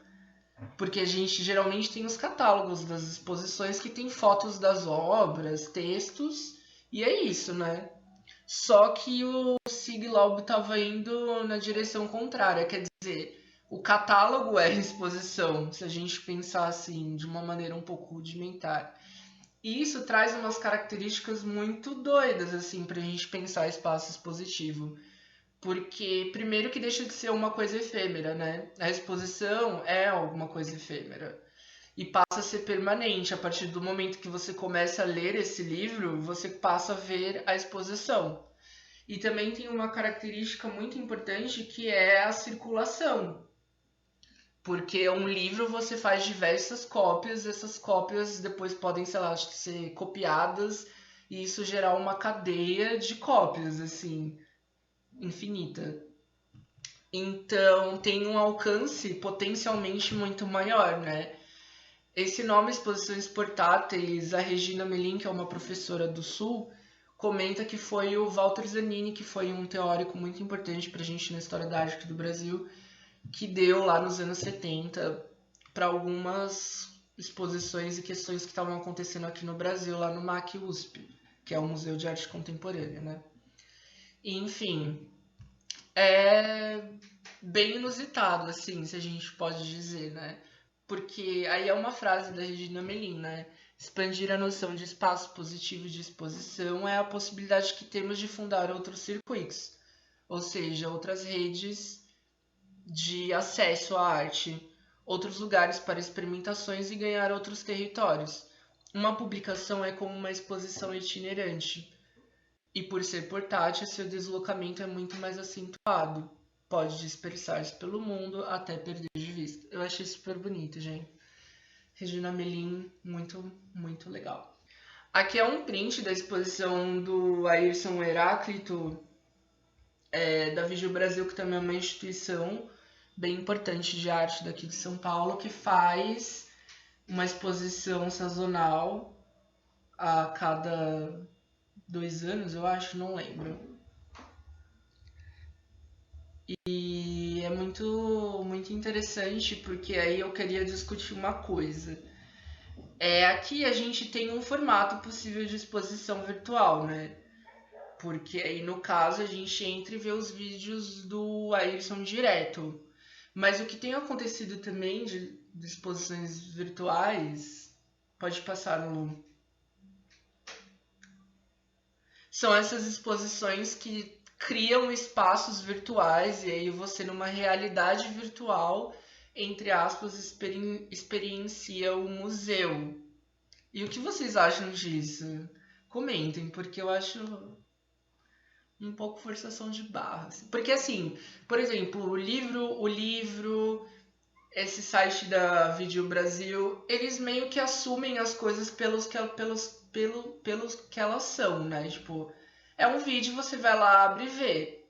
Porque a gente geralmente tem os catálogos das exposições que tem fotos das obras, textos, e é isso, né? Só que o Siegelaub estava indo na direção contrária, quer dizer, o catálogo era exposição, se a gente pensar assim, de uma maneira um pouco rudimentar. E isso traz umas características muito doidas, assim, pra gente pensar espaço expositivo. Porque, primeiro, que deixa de ser uma coisa efêmera, né? A exposição é alguma coisa efêmera. E passa a ser permanente. A partir do momento que você começa a ler esse livro, você passa a ver a exposição. E também tem uma característica muito importante que é a circulação. Porque um livro você faz diversas cópias, essas cópias depois podem, sei lá, ser copiadas e isso gerar uma cadeia de cópias, assim, infinita. Então tem um alcance potencialmente muito maior, né? Esse nome Exposições Portáteis, a Regina Melin, que é uma professora do Sul, comenta que foi o Walter Zanini, que foi um teórico muito importante pra gente na história da arte do Brasil, que deu lá nos anos 70 para algumas exposições e questões que estavam acontecendo aqui no Brasil, lá no MAC USP, que é o Museu de Arte Contemporânea, né? E, enfim, é bem inusitado, assim, se a gente pode dizer, né? Porque aí é uma frase da Regina Melin, né? Expandir a noção de espaço positivo de exposição é a possibilidade que temos de fundar outros circuitos, ou seja, outras redes de acesso à arte, outros lugares para experimentações e ganhar outros territórios. Uma publicação é como uma exposição itinerante. E por ser portátil, seu deslocamento é muito mais acentuado. Pode dispersar-se pelo mundo até perder de vista. Eu achei super bonito, gente. Regina Melin, muito, muito legal. Aqui é um print da exposição do Ayrson Heráclito, da Vigil Brasil, que também é uma instituição bem importante de arte daqui de São Paulo, que faz uma exposição sazonal a cada 2 anos, eu acho, não lembro. E é muito, muito interessante, porque aí eu queria discutir uma coisa. Aqui a gente tem um formato possível de exposição virtual, né? Porque aí, no caso, a gente entra e vê os vídeos do Ayrson direto. Mas o que tem acontecido também de exposições virtuais, pode passar no... São essas exposições que criam espaços virtuais e aí você, numa realidade virtual, entre aspas, experiencia o museu. E o que vocês acham disso? Comentem, porque eu acho um pouco forçação de barra. Porque assim, por exemplo, o livro, esse site da Vigil Brasil, eles meio que assumem as coisas pelos que elas são, né? Tipo, é um vídeo, você vai lá, abre e vê.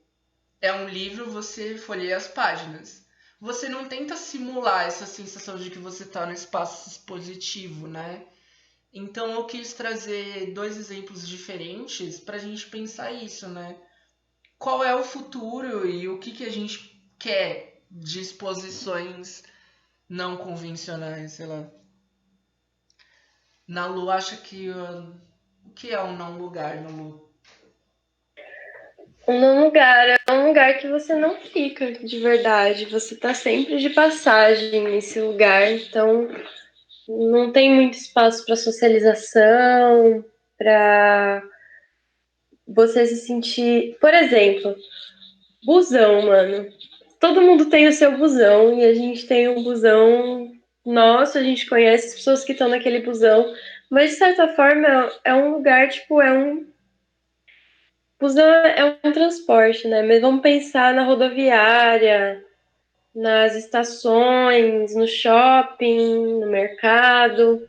É um livro, você folheia as páginas. Você não tenta simular essa sensação de que você tá no espaço expositivo, né? Então eu quis trazer 2 exemplos diferentes pra gente pensar isso, né? Qual é o futuro e o que a gente quer de exposições não convencionais, sei lá. Nalu acha que... o que é um não lugar, Nalu? Um não lugar é um lugar que você não fica de verdade. Você tá sempre de passagem nesse lugar. Então, não tem muito espaço para socialização, para você se sentir. Por exemplo, busão, mano. Todo mundo tem o seu busão e a gente tem um busão nosso, a gente conhece as pessoas que estão naquele busão, mas de certa forma é um lugar, tipo, é um. Busão é um transporte, né? Mas vamos pensar na rodoviária, nas estações, no shopping, no mercado.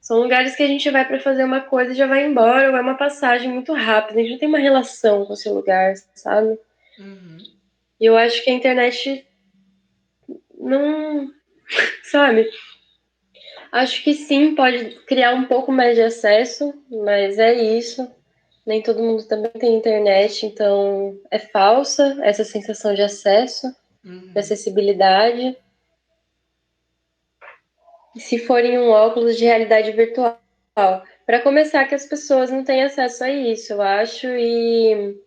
São lugares que a gente vai para fazer uma coisa e já vai embora, ou é uma passagem muito rápida. A gente não tem uma relação com esse lugar, sabe? Uhum. E eu acho que a internet não. Sabe? Acho que sim, pode criar um pouco mais de acesso, mas é isso. Nem todo mundo também tem internet, então é falsa essa sensação de acesso, de acessibilidade. E se for em um óculos de realidade virtual, para começar, que as pessoas não têm acesso a isso, eu acho, e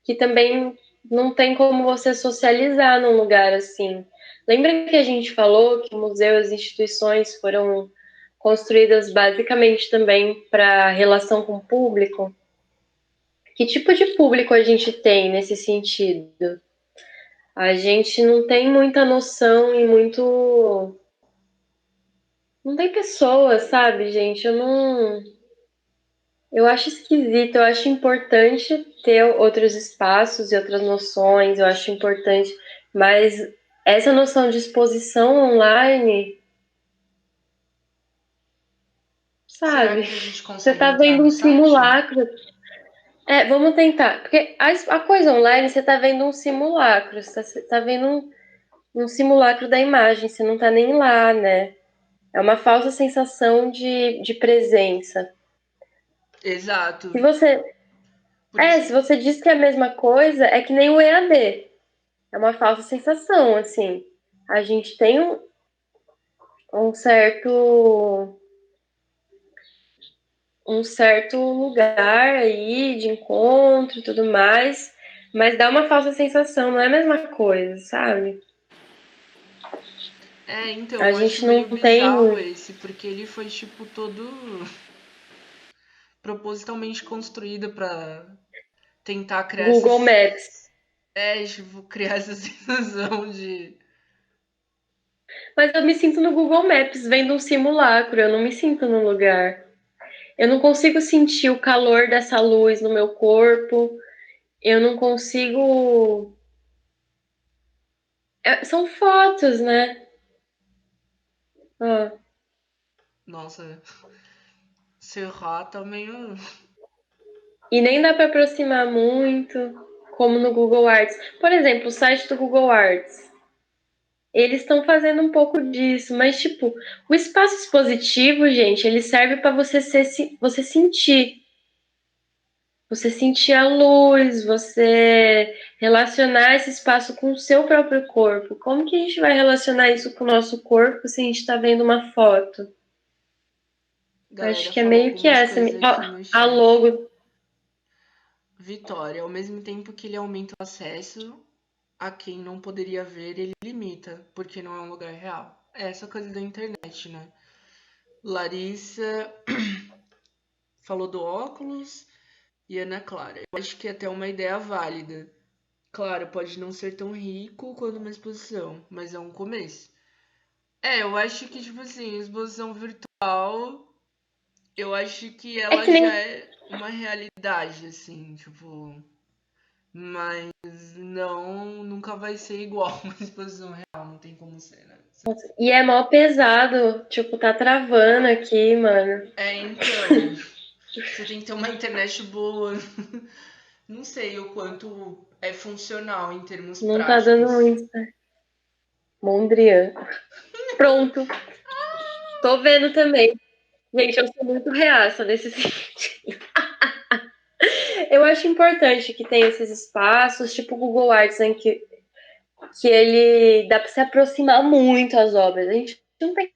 que também não tem como você socializar num lugar assim. Lembra que a gente falou que museus e instituições foram construídas basicamente também para relação com o público? Que tipo de público a gente tem nesse sentido? A gente não tem muita noção e muito. Não tem pessoas, sabe, gente? Eu não. Eu acho esquisito, eu acho importante ter outros espaços e outras noções, eu acho importante, mas essa noção de exposição online, Será sabe? que a gente Você consegue tá entrar vendo no um site? simulacro. É, vamos tentar, porque a coisa online você tá vendo um simulacro, você tá vendo um simulacro da imagem, você não tá nem lá, né? É uma falsa sensação de presença. Exato. Se você, Por isso. se você diz que é a mesma coisa, é que nem o EAD. É uma falsa sensação, assim. A gente tem um certo um certo lugar aí de encontro e tudo mais, mas dá uma falsa sensação, não é a mesma coisa, sabe? Então, A eu acho gente não meio tem bizarro esse, porque ele foi, tipo, todo propositalmente construído pra tentar criar Google Maps. tipo, criar essa sensação de. Mas eu me sinto no Google Maps vendo um simulacro, eu não me sinto no lugar. Eu não consigo sentir o calor dessa luz no meu corpo. Eu não consigo. São fotos, né? Ah. Nossa, Serra tá meio. E nem dá para aproximar muito, como no Google Arts. Por exemplo, o site do Google Arts. Eles estão fazendo um pouco disso, mas tipo, o espaço expositivo, gente, ele serve para você sentir. Você sentir a luz, você relacionar esse espaço com o seu próprio corpo. Como que a gente vai relacionar isso com o nosso corpo se a gente está vendo uma foto? Acho Galera que é falou meio que algumas essa. coisas aqui no A chat. logo. Vitória, ao mesmo tempo que ele aumenta o acesso a quem não poderia ver, ele limita, porque não é um lugar real. É essa coisa da internet, né? Larissa falou do óculos e Ana Clara. Eu acho que é até uma ideia válida. Claro, pode não ser tão rico quanto uma exposição, mas é um começo. Eu acho que, tipo assim, exposição virtual, eu acho que É ela que nem já é uma realidade, assim, tipo. Mas não, nunca vai ser igual uma exposição real, não tem como ser, né? E é mó pesado, tipo, tá travando aqui, mano. Então, você tem que ter uma internet boa. Não sei o quanto é funcional em termos Não tá dando práticos. muito. Mondrian. Pronto. Tô vendo também. Gente, eu sou muito reaça nesse sentido. Eu acho importante que tenha esses espaços, tipo o Google Arts, em que ele dá pra se aproximar muito às obras. A gente não tem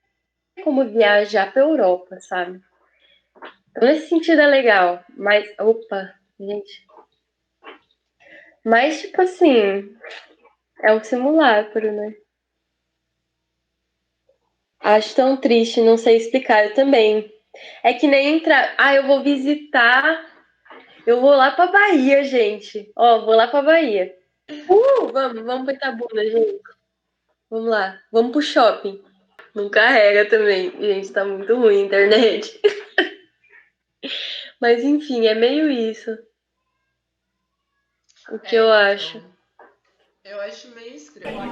como viajar pra Europa, sabe? Então, nesse sentido é legal. Mas, opa, gente. Mas, tipo assim, é um simulacro, né? Acho tão triste, não sei explicar. Eu também. É que nem entrar. Ah, eu vou visitar. Eu vou lá pra Bahia, gente. Ó, vou lá pra Bahia. Vamos pra Itabuna, gente. Vamos lá. Vamos pro shopping. Não carrega também. Gente, tá muito ruim a internet. Mas enfim, é meio isso. O que eu acho. Eu acho meio estranho.